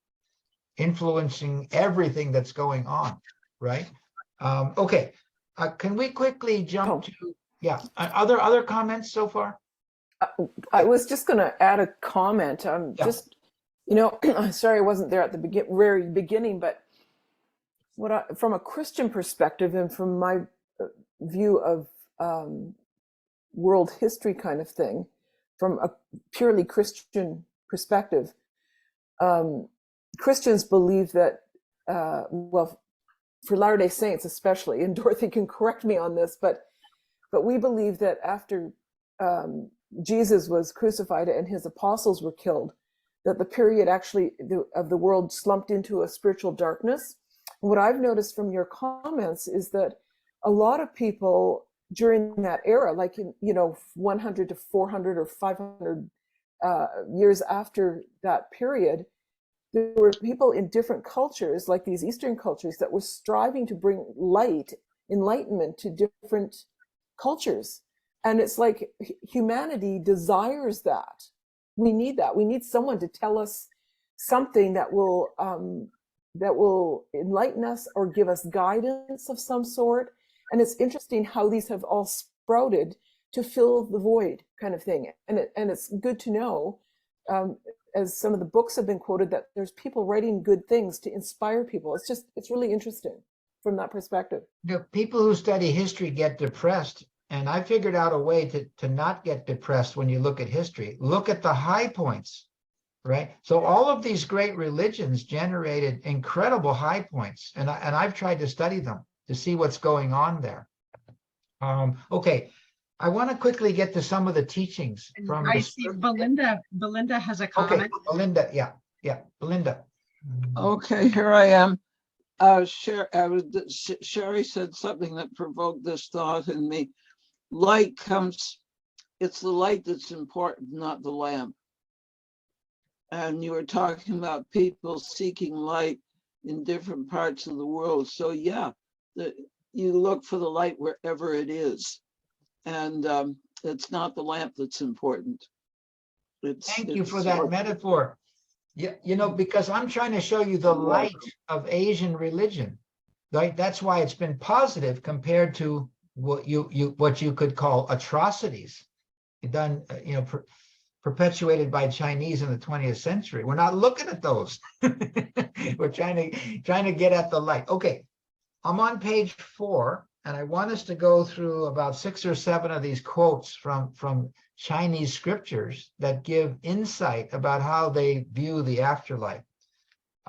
influencing everything that's going on, right? Okay, can we quickly jump to other comments so far? I was just going to add a comment. Just sorry I wasn't there at the very beginning, but from a Christian perspective and from my view of world history kind of thing, from a purely Christian perspective, Christians believe that, for Latter-day Saints especially, and Dorothy can correct me on this, but But we believe that after Jesus was crucified and his apostles were killed, that the period actually of the world slumped into a spiritual darkness. What I've noticed from your comments is that a lot of people during that era, like in, 100 to 400 or 500 years after that period, there were people in different cultures, like these Eastern cultures, that were striving to bring enlightenment to different cultures. And it's like humanity desires that. We need that. We need someone to tell us something that will enlighten us or give us guidance of some sort. And it's interesting how these have all sprouted to fill the void, kind of thing. And it's good to know, as some of the books have been quoted, that there's people writing good things to inspire people. It's really interesting from that perspective. People who study history get depressed. And I figured out a way to not get depressed when you look at history. Look at the high points, right? So all of these great religions generated incredible high points. And I've tried to study them to see what's going on there. Okay, I want to quickly get to some of the teachings from I see Belinda has a comment. Okay, Belinda, yeah, Belinda. Okay, here I am. Sherry said something that provoked this thought in me. Light comes, it's the light that's important, not the lamp. And you were talking about people seeking light in different parts of the world. So yeah, you look for the light wherever it is. And it's not the lamp that's important. Thank you for that metaphor. Yeah, because I'm trying to show you the light of Asian religion. Right? That's why it's been positive compared to what you could call atrocities done, perpetuated by Chinese in the 20th century. We're not looking at those. We're trying to get at the light. Okay, I'm on page 4, and I want us to go through about 6 or 7 of these quotes from Chinese scriptures that give insight about how they view the afterlife.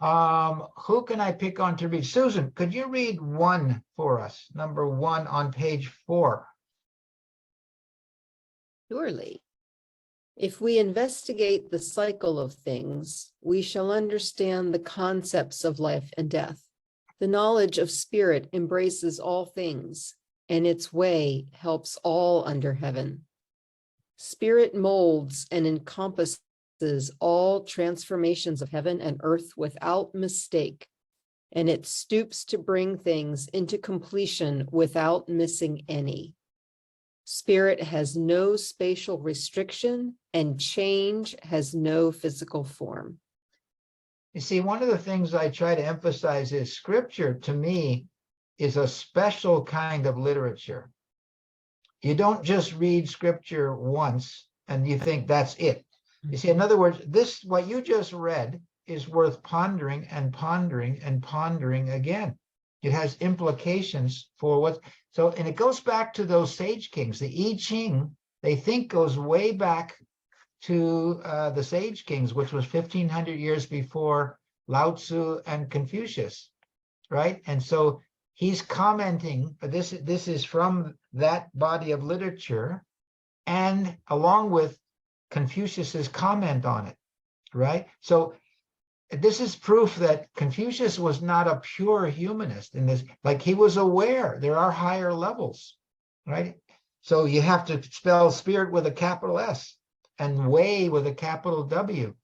Who can I pick on to read? Susan, could you read 1 for us? Number 1 on page 4. Surely. If we investigate the cycle of things, we shall understand the concepts of life and death. The knowledge of spirit embraces all things, and its way helps all under heaven. Spirit molds and encompasses all transformations of heaven and earth without mistake, and it stoops to bring things into completion without missing any. Spirit has no spatial restriction, and change has no physical form. You see, one of the things I try to emphasize is scripture, to me, is a special kind of literature. You don't just read scripture once and you think that's it. You see, in other words, what you just read is worth pondering and pondering and pondering again. It has implications for and it goes back to those sage kings. The I Ching, they think, goes way back to the sage kings, which was 1,500 years before Lao Tzu and Confucius, right? And so he's commenting, this is from that body of literature, and along with Confucius's comment on it, right? So this is proof that Confucius was not a pure humanist in this, like he was aware there are higher levels, right? So you have to spell spirit with a capital S and way with a capital W.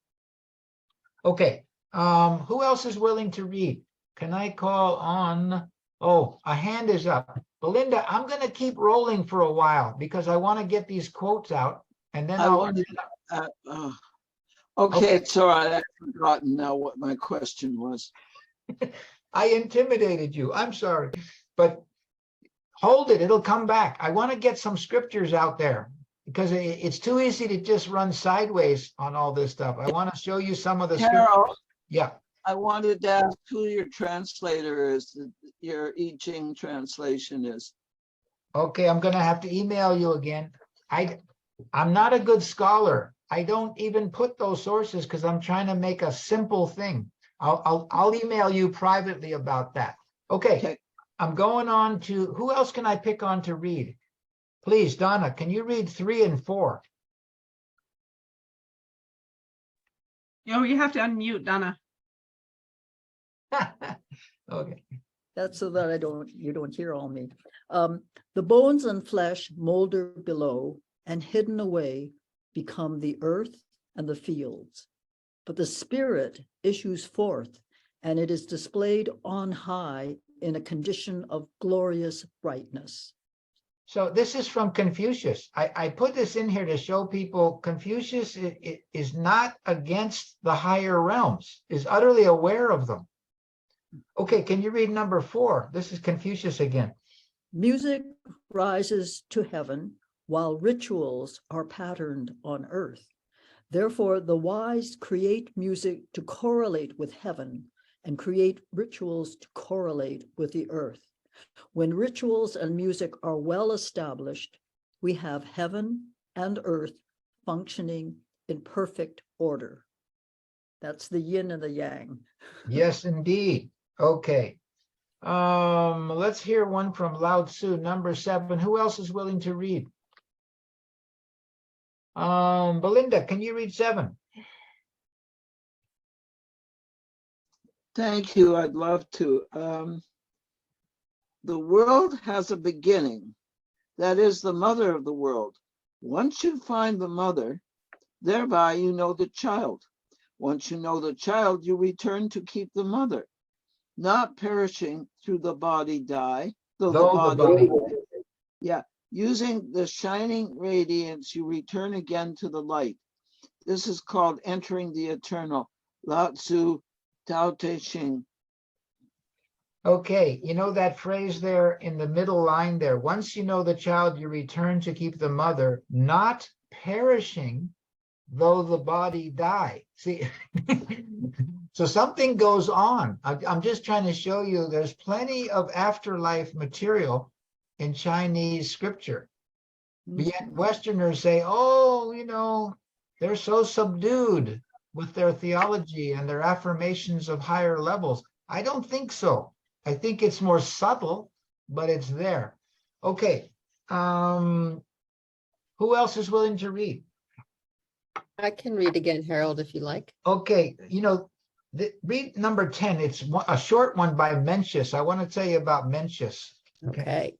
Okay, who else is willing to read? Can I call on, a hand is up. Belinda, I'm gonna keep rolling for a while because I wanna get these quotes out and then Okay, it's all right. I've forgotten now what my question was. I intimidated you. I'm sorry, but hold it. It'll come back. I want to get some scriptures out there because it's too easy to just run sideways on all this stuff. I want to show you some of the scriptures. Yeah. I wanted to ask who your translator is, your I Ching translation is. Okay, I'm going to have to email you again. I'm not a good scholar. I don't even put those sources because I'm trying to make a simple thing. I'll email you privately about that. Okay. I'm going on to, who else can I pick on to read? Please, Donna, can you read 3 and 4? Oh, you have to unmute, Donna. Okay. That's so that you don't hear all me. The bones and flesh molder below and hidden away become the earth and the fields. But the spirit issues forth, and it is displayed on high in a condition of glorious brightness. So this is from Confucius. I put this in here to show people Confucius is not against the higher realms, is utterly aware of them. Okay, can you read number 4? This is Confucius again. Music rises to heaven while rituals are patterned on earth. Therefore, the wise create music to correlate with heaven and create rituals to correlate with the earth. When rituals and music are well established, we have heaven and earth functioning in perfect order. That's the yin and the yang. Yes, indeed. Okay. Let's hear one from Lao Tzu, number 7. Who else is willing to read? Belinda, can you read 7? Thank you. I'd love to. The world has a beginning. That is the mother of the world. Once you find the mother, thereby you know the child. Once you know the child, you return to keep the mother. Not perishing through the body die, though the body. Yeah, using the shining radiance, you return again to the light. This is called entering the eternal. Lao Tzu, Tao Te Ching. Okay, you know that phrase there in the middle line there. Once you know the child, you return to keep the mother, not perishing, though the body die. See, so something goes on. I'm just trying to show you there's plenty of afterlife material in Chinese scripture. Yet Westerners say, oh, you know, they're so subdued with their theology and their affirmations of higher levels. I don't think so. I think it's more subtle, but it's there. Okay. Who else is willing to read? I can read again, Harold, if you like. Okay, you know, read number 10. It's a short one by Mencius. I want to tell you about Mencius. Okay.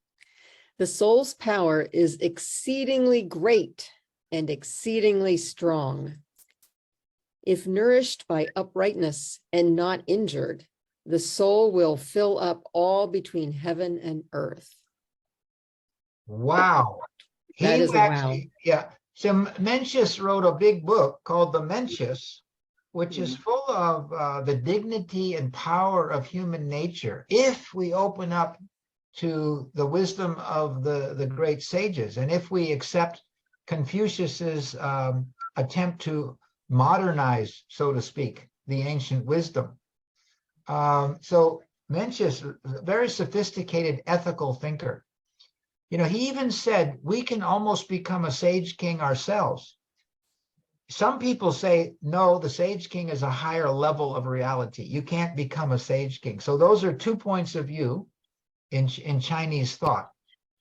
The soul's power is exceedingly great and exceedingly strong. If nourished by uprightness and not injured, the soul will fill up all between heaven and earth. Wow. That is a wow. Yeah. So Mencius wrote a big book called the Mencius, which is full of the dignity and power of human nature if we open up to the wisdom of the great sages, and if we accept Confucius's attempt to modernize, so to speak, the ancient wisdom. So Mencius, a very sophisticated ethical thinker. You know, he even said we can almost become a sage king ourselves. Some people say, no, the sage king is a higher level of reality. You can't become a sage king. So those are 2 points of view in Chinese thought.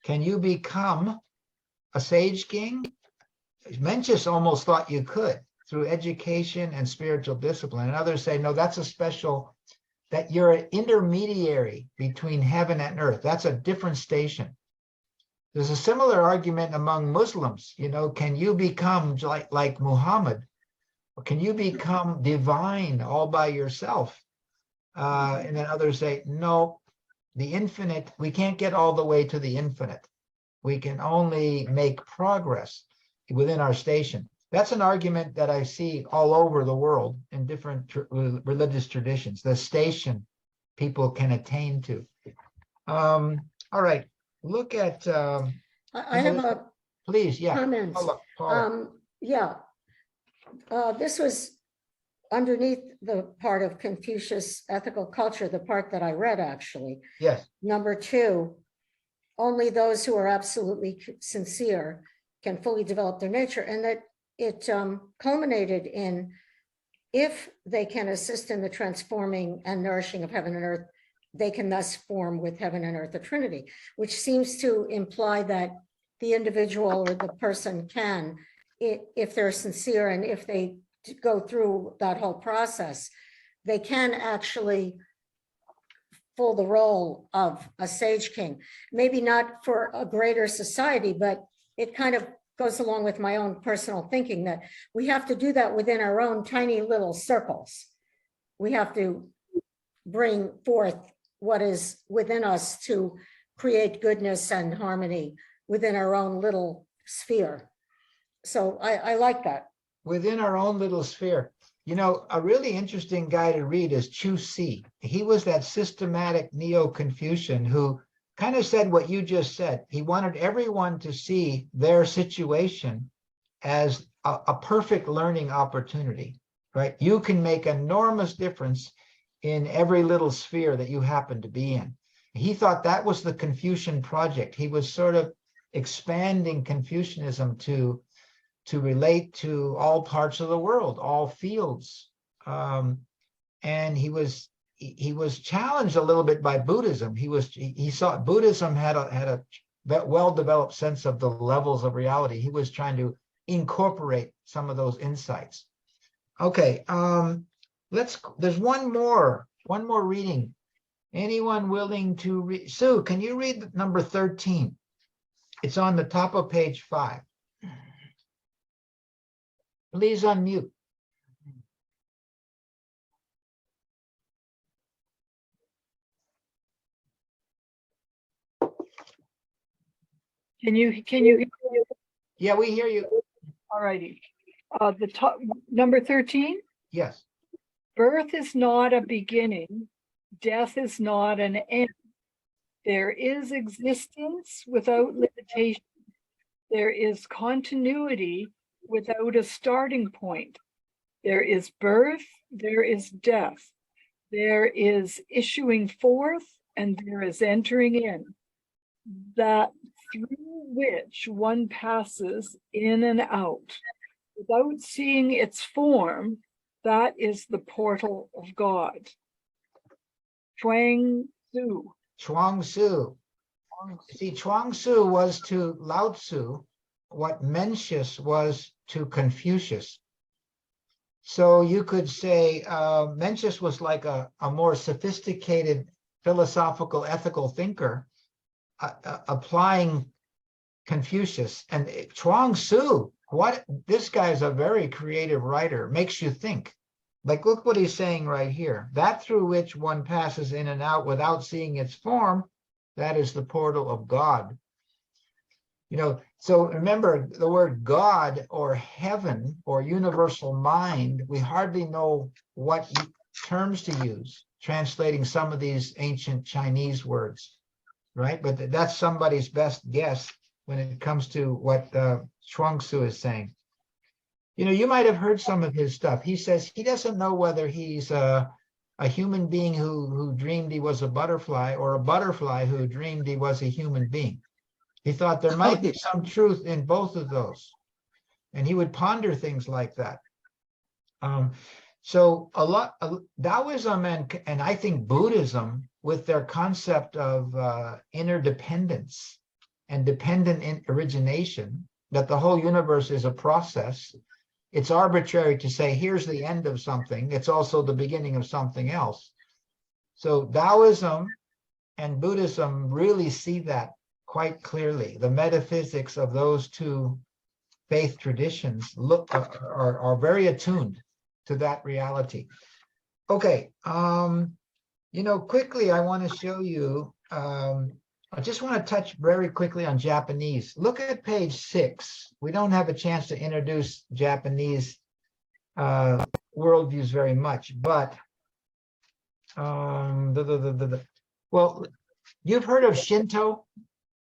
Can you become a sage king? Mencius almost thought you could through education and spiritual discipline. And others say, no, that's a special, that you're an intermediary between heaven and earth. That's a different station. There's a similar argument among Muslims. You know, can you become like Muhammad? Or can you become divine all by yourself? And then others say, no, the infinite, we can't get all the way to the infinite. We can only make progress within our station. That's an argument that I see all over the world in different religious traditions, the station people can attain to. All right. Look at I have a please, yeah. comment. Paula. This was underneath the part of Confucius ethical culture, the part that I read actually. Yes. Number 2, only those who are absolutely sincere can fully develop their nature, and that it culminated in, if they can assist in the transforming and nourishing of heaven and earth, they can thus form with heaven and earth a trinity, which seems to imply that the individual or the person can, if they're sincere and if they go through that whole process, they can actually fill the role of a sage king. Maybe not for a greater society, but it kind of goes along with my own personal thinking that we have to do that within our own tiny little circles. We have to bring forth what is within us to create goodness and harmony within our own little sphere. So I like that. Within our own little sphere. You know, a really interesting guy to read is Chu Si. He was that systematic neo-Confucian who kind of said what you just said. He wanted everyone to see their situation as a perfect learning opportunity, right? You can make enormous difference in every little sphere that you happen to be in. He thought that was the Confucian project. He was sort of expanding Confucianism to relate to all parts of the world, all fields. And he was challenged a little bit by Buddhism. He saw Buddhism had a well-developed sense of the levels of reality. He was trying to incorporate some of those insights. Okay, there's one more reading. Anyone willing to read? Sue, can you read number 13? It's on the top of page 5. Please unmute. Can you hear me? Yeah, we hear you. All righty. The top number 13. Yes. Birth is not a beginning. Death is not an end. There is existence without limitation. There is continuity without a starting point. There is birth, there is death. There is issuing forth and there is entering in. That through which one passes in and out without seeing its form, that is the portal of God. Chuang Tzu. Chuang Tzu. See, Chuang Tzu was to Lao Tzu what Mencius was to Confucius. So you could say Mencius was like a more sophisticated philosophical, ethical thinker applying Confucius. And Chuang Tzu, this guy is a very creative writer, makes you think. Like, look what he's saying right here. That through which one passes in and out without seeing its form, that is the portal of God. You know, so remember the word God or heaven or universal mind, we hardly know what terms to use, translating some of these ancient Chinese words, right? But that's somebody's best guess when it comes to what Chuang Tzu is saying. You know, you might have heard some of his stuff. He says he doesn't know whether he's a human being who dreamed he was a butterfly or a butterfly who dreamed he was a human being. He thought there might be some truth in both of those. And he would ponder things like that. So a lot of Taoism and I think Buddhism, with their concept of interdependence and dependent origination, that the whole universe is a process. It's arbitrary to say, here's the end of something. It's also the beginning of something else. So Taoism and Buddhism really see that quite clearly. The metaphysics of those two faith traditions are very attuned to that reality. Okay, you know, quickly, I want to show you, I just want to touch very quickly on Japanese. Look at page 6. We don't have a chance to introduce Japanese worldviews very much, but well, you've heard of Shinto.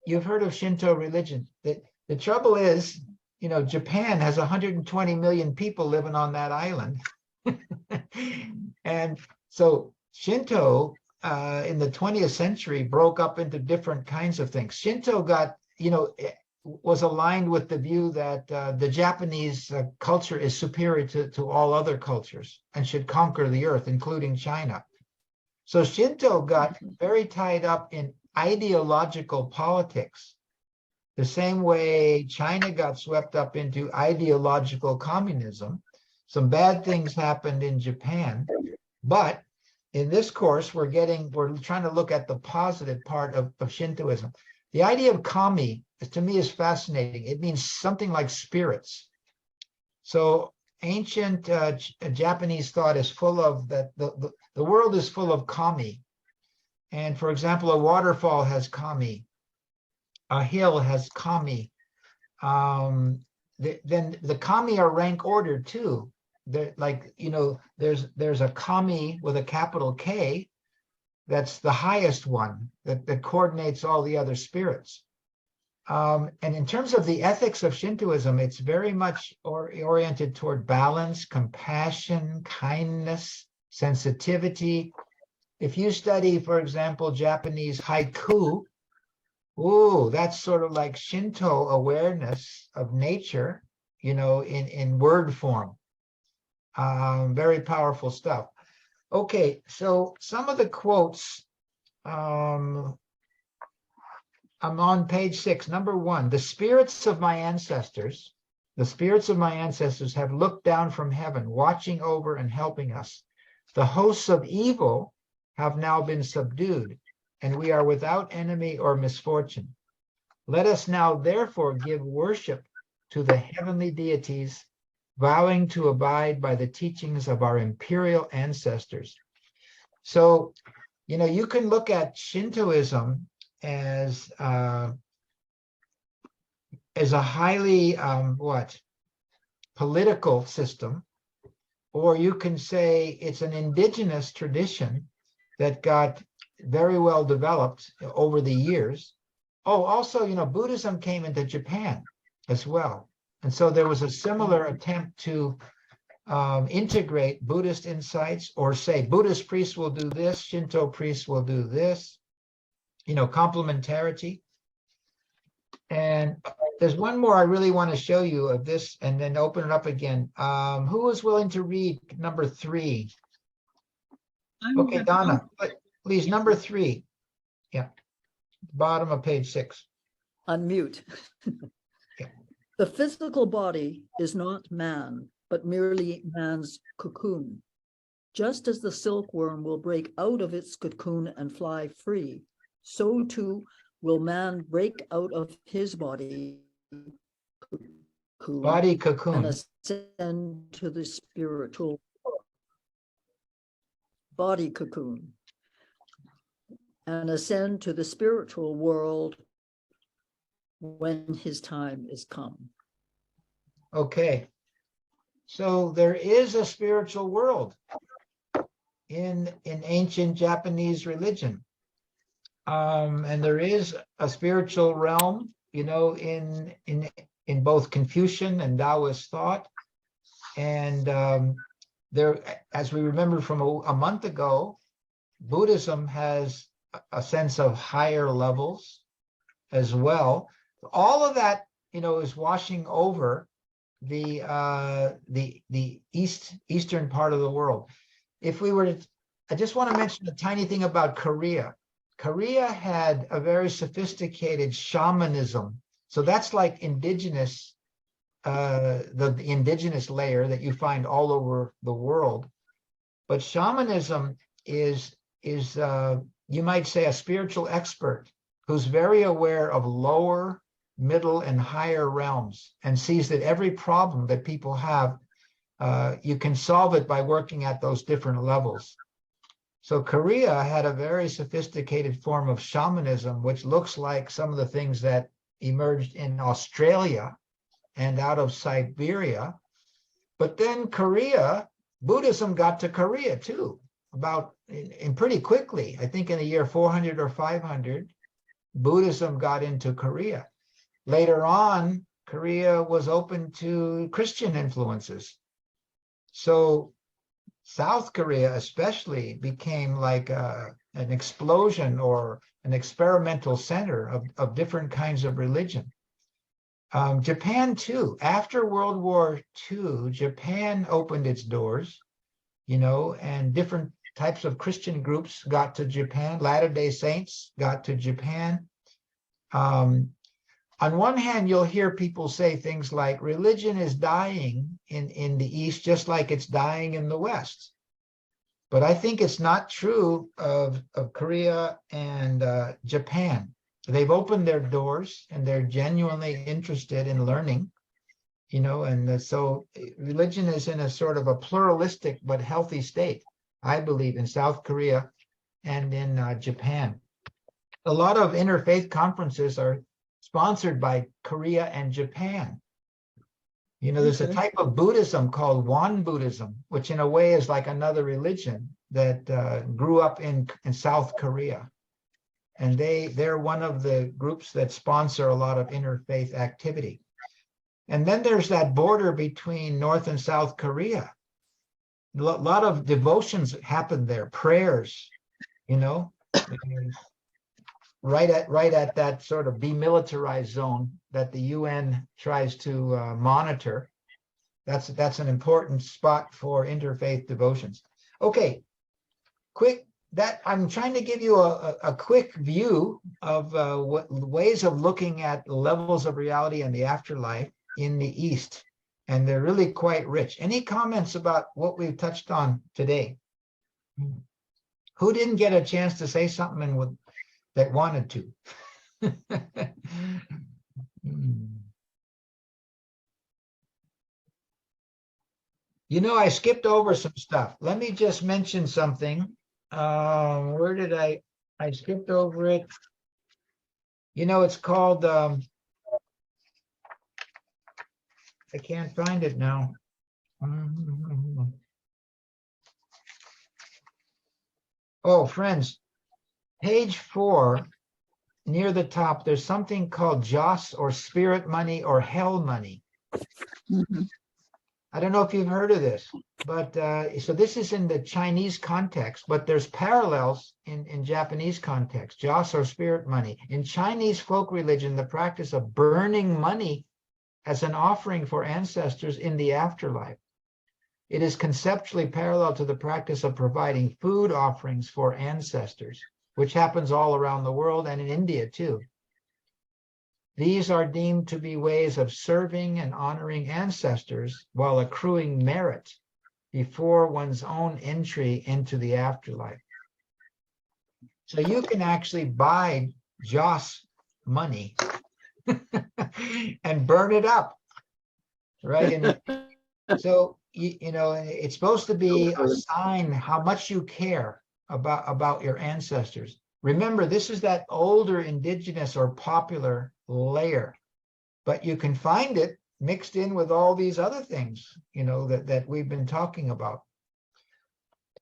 You've heard of Shinto religion. The trouble is, you know, Japan has 120 million people living on that island. And so Shinto in the 20th century broke up into different kinds of things. Shinto was aligned with the view that the Japanese culture is superior to all other cultures and should conquer the earth, including China. So Shinto got very tied up in ideological politics the same way China got swept up into ideological communism. Some bad things happened in Japan, but in this course, we're trying to look at the positive part of Shintoism. The idea of kami, to me, is fascinating. It means something like spirits. So ancient Japanese thought is full of that. The world is full of kami. And for example, a waterfall has kami. A hill has kami. Then the kami are rank ordered too. Like, there's a kami with a capital K. That's the highest one that coordinates all the other spirits. And in terms of the ethics of Shintoism, it's very much oriented toward balance, compassion, kindness, sensitivity. If you study, for example, Japanese haiku, that's sort of like Shinto awareness of nature, in word form. Very powerful stuff. Okay, so some of the quotes, I'm on page 6. Number 1, the spirits of my ancestors have looked down from heaven, watching over and helping us. The hosts of evil have now been subdued, and we are without enemy or misfortune. Let us now therefore give worship to the heavenly deities, vowing to abide by the teachings of our imperial ancestors. So, you can look at Shintoism as a highly political system, or you can say it's an indigenous tradition that got very well developed over the years. Also, Buddhism came into Japan as well. And so there was a similar attempt to integrate Buddhist insights, or say Buddhist priests will do this, Shinto priests will do this, complementarity. And there's one more I really want to show you of this and then open it up again. Who is willing to read number 3? Okay, Donna, please, number 3. Yeah, bottom of page 6. Unmute. Yeah. The physical body is not man, but merely man's cocoon. Just as the silkworm will break out of its cocoon and fly free, so too will man break out of his body cocoon and ascend to the spiritual body cocoon and ascend to the spiritual world when his time is come. Okay. So there is a spiritual world in ancient Japanese religion. And there is a spiritual realm, in both Confucian and Taoist thought. And there, as we remember from a month ago, Buddhism has a sense of higher levels as well. All of that, is washing over the eastern part of the world. If we were to, I just want to mention a tiny thing about Korea. Korea had a very sophisticated shamanism. So that's like indigenous, the indigenous layer that you find all over the world. But shamanism is you might say, a spiritual expert who's very aware of lower, middle, and higher realms, and sees that every problem that people have, you can solve it by working at those different levels. So Korea had a very sophisticated form of shamanism, which looks like some of the things that emerged in Australia and out of Siberia. But then Buddhism got to Korea too, in pretty quickly. I think in the year 400 or 500, Buddhism got into Korea. Later on, Korea was open to Christian influences. So South Korea especially became like an explosion or an experimental center of different kinds of religion. Japan too. After World War II, Japan opened its doors, and different types of Christian groups got to Japan. Latter-day Saints got to Japan. on one hand, you'll hear people say things like religion is dying in the East, just like it's dying in the West. But I think it's not true of Korea and Japan. They've opened their doors and they're genuinely interested in learning, you know, and so religion is in a sort of a pluralistic but healthy state, I believe, in South Korea and in Japan. A lot of interfaith conferences are sponsored by Korea and Japan. You know, there's a type of Buddhism called Won Buddhism, which in a way is like another religion that grew up in South Korea. And they're one of the groups that sponsor a lot of interfaith activity. And then there's that border between North and South Korea. A lot of devotions happen there, prayers, you know, right at that sort of demilitarized zone that the UN tries to monitor. That's an important spot for interfaith devotions. Okay, I'm trying to give you a quick view of what ways of looking at levels of reality and the afterlife in the East, and they're really quite rich. Any comments about what we've touched on today? Who didn't get a chance to say something that wanted to? You know, I skipped over some stuff. Let me just mention something. Where did I skipped over it. You know, it's called, I can't find it now. Oh, friends, page 4, near the top, there's something called Joss or spirit money or hell money. I don't know if you've heard of this, but so this is in the Chinese context, but there's parallels in Japanese context. Joss or spirit money. In Chinese folk religion, the practice of burning money as an offering for ancestors in the afterlife. It is conceptually parallel to the practice of providing food offerings for ancestors, which happens all around the world and in India too. These are deemed to be ways of serving and honoring ancestors while accruing merit before one's own entry into the afterlife. So you can actually buy Joss money and burn it up, right? And so, you know, it's supposed to be a sign how much you care about your ancestors. Remember, this is that older indigenous or popular layer, but you can find it mixed in with all these other things, you know, that we've been talking about.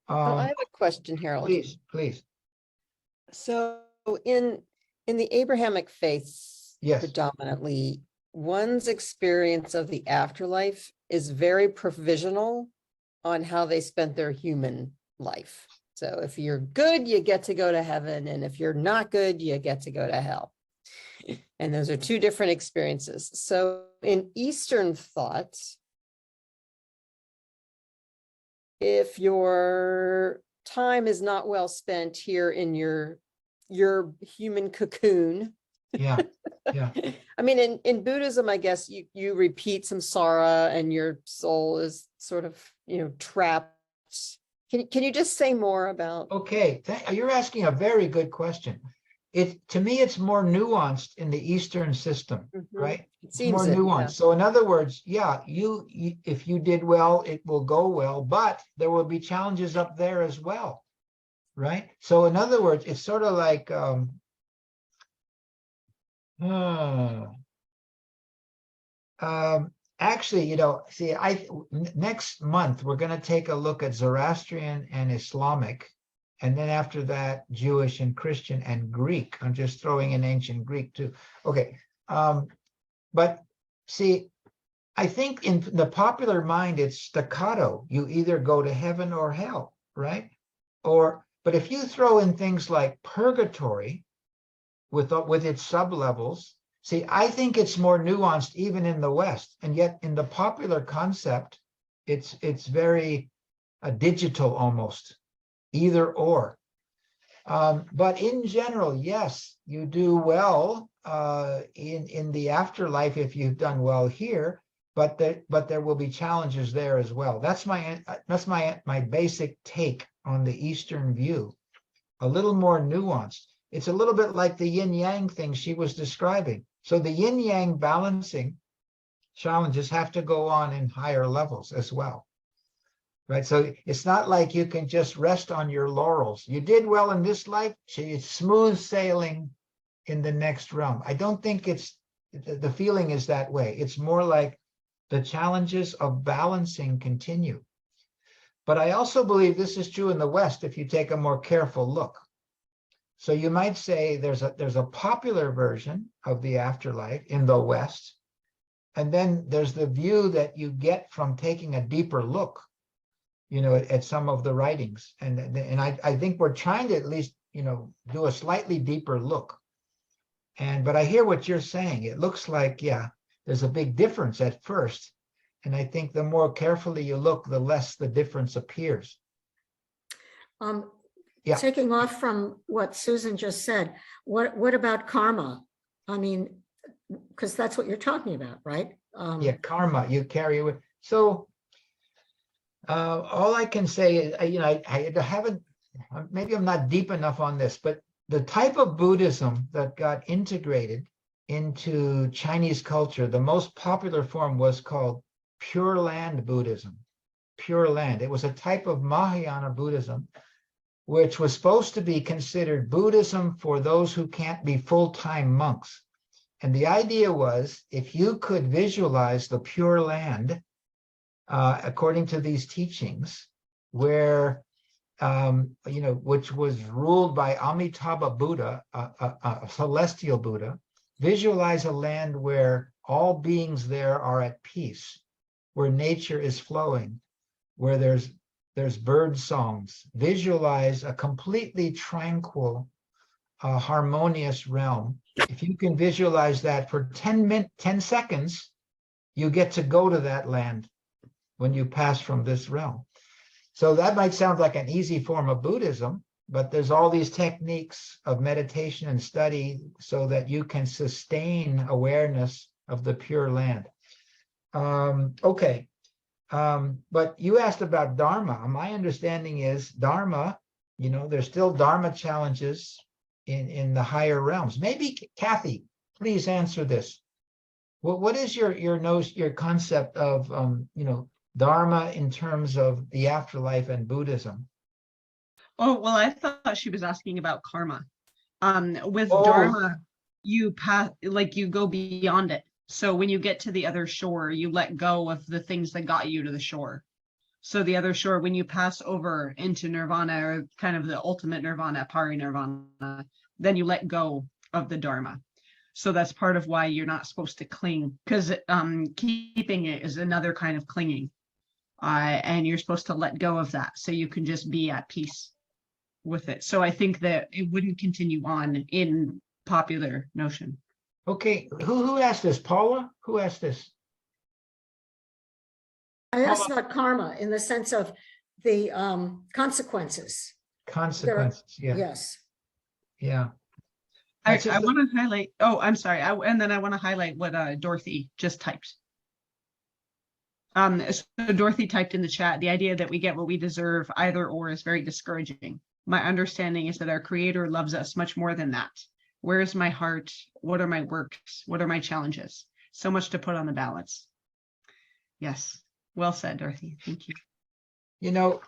I have a question, Harold. Please. So in the Abrahamic faiths, Yes. predominantly, one's experience of the afterlife is very provisional on how they spent their human life. So if you're good, you get to go to heaven, and if you're not good, you get to go to hell. And those are two different experiences. So in Eastern thought, if your time is not well spent here in your human cocoon. Yeah. I mean, in Buddhism, I guess you repeat samsara and your soul is sort of, you know, trapped. Can you just say more about? Okay, you're asking a very good question. To me, it's more nuanced in the Eastern system, right? It's more nuanced. Yeah. So in other words, yeah, if you did well, it will go well, but there will be challenges up there as well, right? So in other words, it's sort of like, actually, you know, see, next month, we're going to take a look at Zoroastrian and Islamic. And then after that, Jewish and Christian and Greek. I'm just throwing in ancient Greek too. Okay. But see, I think in the popular mind, it's staccato. You either go to heaven or hell, right? But if you throw in things like purgatory with its sublevels, see, I think it's more nuanced even in the West. And yet in the popular concept, it's very digital almost. Either or. But in general, yes, you do well in the afterlife if you've done well here, but there will be challenges there as well. That's my basic take on the Eastern view. A little more nuanced. It's a little bit like the yin yang thing she was describing. So the yin yang balancing challenges have to go on in higher levels as well. Right. So it's not like you can just rest on your laurels. You did well in this life, so it's smooth sailing in the next realm. I don't think the feeling is that way. It's more like the challenges of balancing continue. But I also believe this is true in the West if you take a more careful look. So you might say there's a popular version of the afterlife in the West, and then there's the view that you get from taking a deeper look, at some of the writings. And I think we're trying to at least, do a slightly deeper look. But I hear what you're saying. It looks like, yeah, there's a big difference at first. And I think the more carefully you look, the less the difference appears. Yeah. Taking off from what Susan just said, what about karma? I mean, because that's what you're talking about, right? Yeah, karma, you carry with. So all I can say is, I haven't, maybe I'm not deep enough on this, but the type of Buddhism that got integrated into Chinese culture, the most popular form was called Pure Land Buddhism. Pure Land. It was a type of Mahayana Buddhism, which was supposed to be considered Buddhism for those who can't be full-time monks. And the idea was, if you could visualize the Pure Land, according to these teachings, where, which was ruled by Amitabha Buddha, a celestial Buddha, visualize a land where all beings there are at peace, where nature is flowing, where there's bird songs. Visualize a completely tranquil, harmonious realm. If you can visualize that for 10 seconds, you get to go to that land when you pass from this realm. So that might sound like an easy form of Buddhism, but there's all these techniques of meditation and study so that you can sustain awareness of the Pure Land. Okay. But you asked about Dharma. My understanding is Dharma, there's still Dharma challenges in the higher realms. Maybe Kathy, please answer this. What is your concept of Dharma in terms of the afterlife and Buddhism? Oh, well, I thought she was asking about karma. With Dharma, you go beyond it. So when you get to the other shore, you let go of the things that got you to the shore. So the other shore, when you pass over into nirvana, or kind of the ultimate nirvana, parinirvana, then you let go of the Dharma. So that's part of why you're not supposed to cling, because keeping it is another kind of clinging. And you're supposed to let go of that so you can just be at peace with it. So I think that it wouldn't continue on in popular notion. Okay, who asked this? Paula? Who asked this? I asked about karma in the sense of the consequences. Consequences, yeah. Yes. Yeah. I want to highlight, I'm sorry. And then I want to highlight what Dorothy just typed. So Dorothy typed in the chat, the idea that we get what we deserve, either or, is very discouraging. My understanding is that our Creator loves us much more than that. Where is my heart? What are my works? What are my challenges? So much to put on the balance. Yes. Well said, Dorothy. Thank you.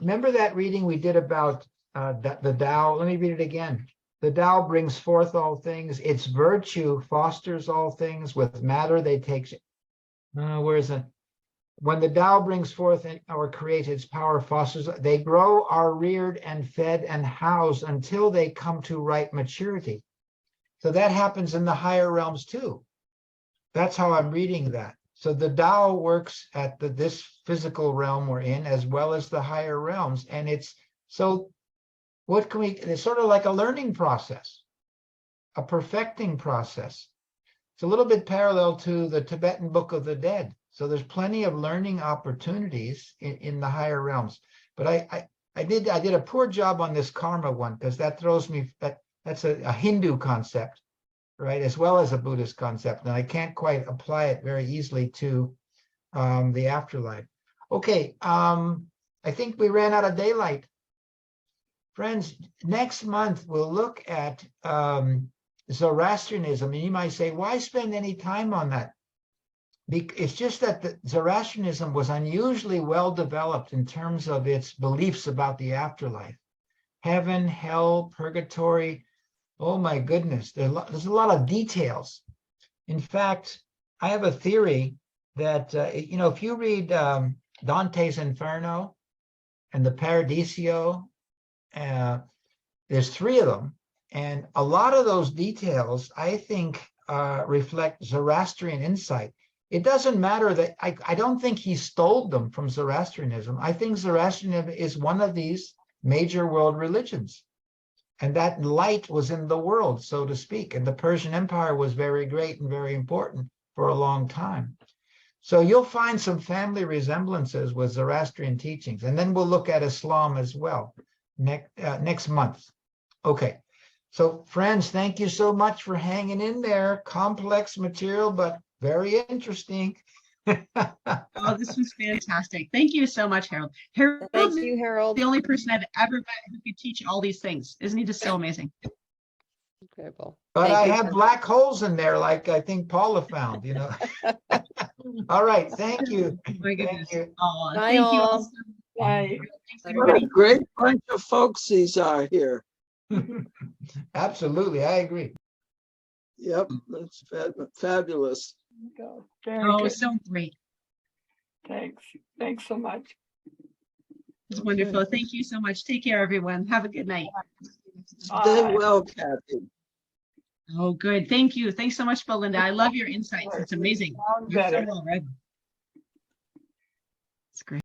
Remember that reading we did about the Tao? Let me read it again. The Tao brings forth all things. Its virtue fosters all things. With matter, they take. Where is it? When the Tao brings forth or creates its power fosters, they grow, are reared and fed and housed until they come to ripe maturity. So that happens in the higher realms too. That's how I'm reading that. So the Tao works at this physical realm we're in, as well as the higher realms. And it's sort of like a learning process, a perfecting process. It's a little bit parallel to the Tibetan Book of the Dead. So there's plenty of learning opportunities in the higher realms. But I did a poor job on this karma one, because that throws me, that's a Hindu concept. right, as well as a Buddhist concept, and I can't quite apply it very easily to the afterlife. Okay, I think we ran out of daylight. Friends, next month we'll look at Zoroastrianism, and you might say, why spend any time on that? It's just that the Zoroastrianism was unusually well developed in terms of its beliefs about the afterlife. Heaven, hell, purgatory. Oh my goodness, there's a lot of details. In fact, I have a theory that, if you read Dante's Inferno and the Paradiso, there's 3 of them. And a lot of those details, I think, reflect Zoroastrian insight. It doesn't matter that I don't think he stole them from Zoroastrianism. I think Zoroastrianism is one of these major world religions. And that light was in the world, so to speak. And the Persian Empire was very great and very important for a long time. So you'll find some family resemblances with Zoroastrian teachings. And then we'll look at Islam as well next month. Okay. So friends, thank you so much for hanging in there. Complex material, but very interesting. Oh, this was fantastic. Thank you so much, Harold. Harold's Thank you, Harold. the only person I've ever met who could teach all these things. Isn't he just so amazing? Incredible. But Thank I you, have Harold. black holes in there, like I think Paula found, All right, thank you. Oh my Thank goodness. you. Oh, Bye, thank you all all. so much. Bye. Thanks, What a everybody. great bunch of folks these are here. Absolutely, I agree. Yep, that's fabulous. Go. Very Oh, good. so great. Thanks. Thanks so much. It's wonderful. Thank you so much. Take care, everyone. Have a good night. Stay Bye. well, Kathy. Oh, good. Thank you. Thanks so much, Belinda. I love your insights. It's amazing. Sound You're so better. well read. It's great.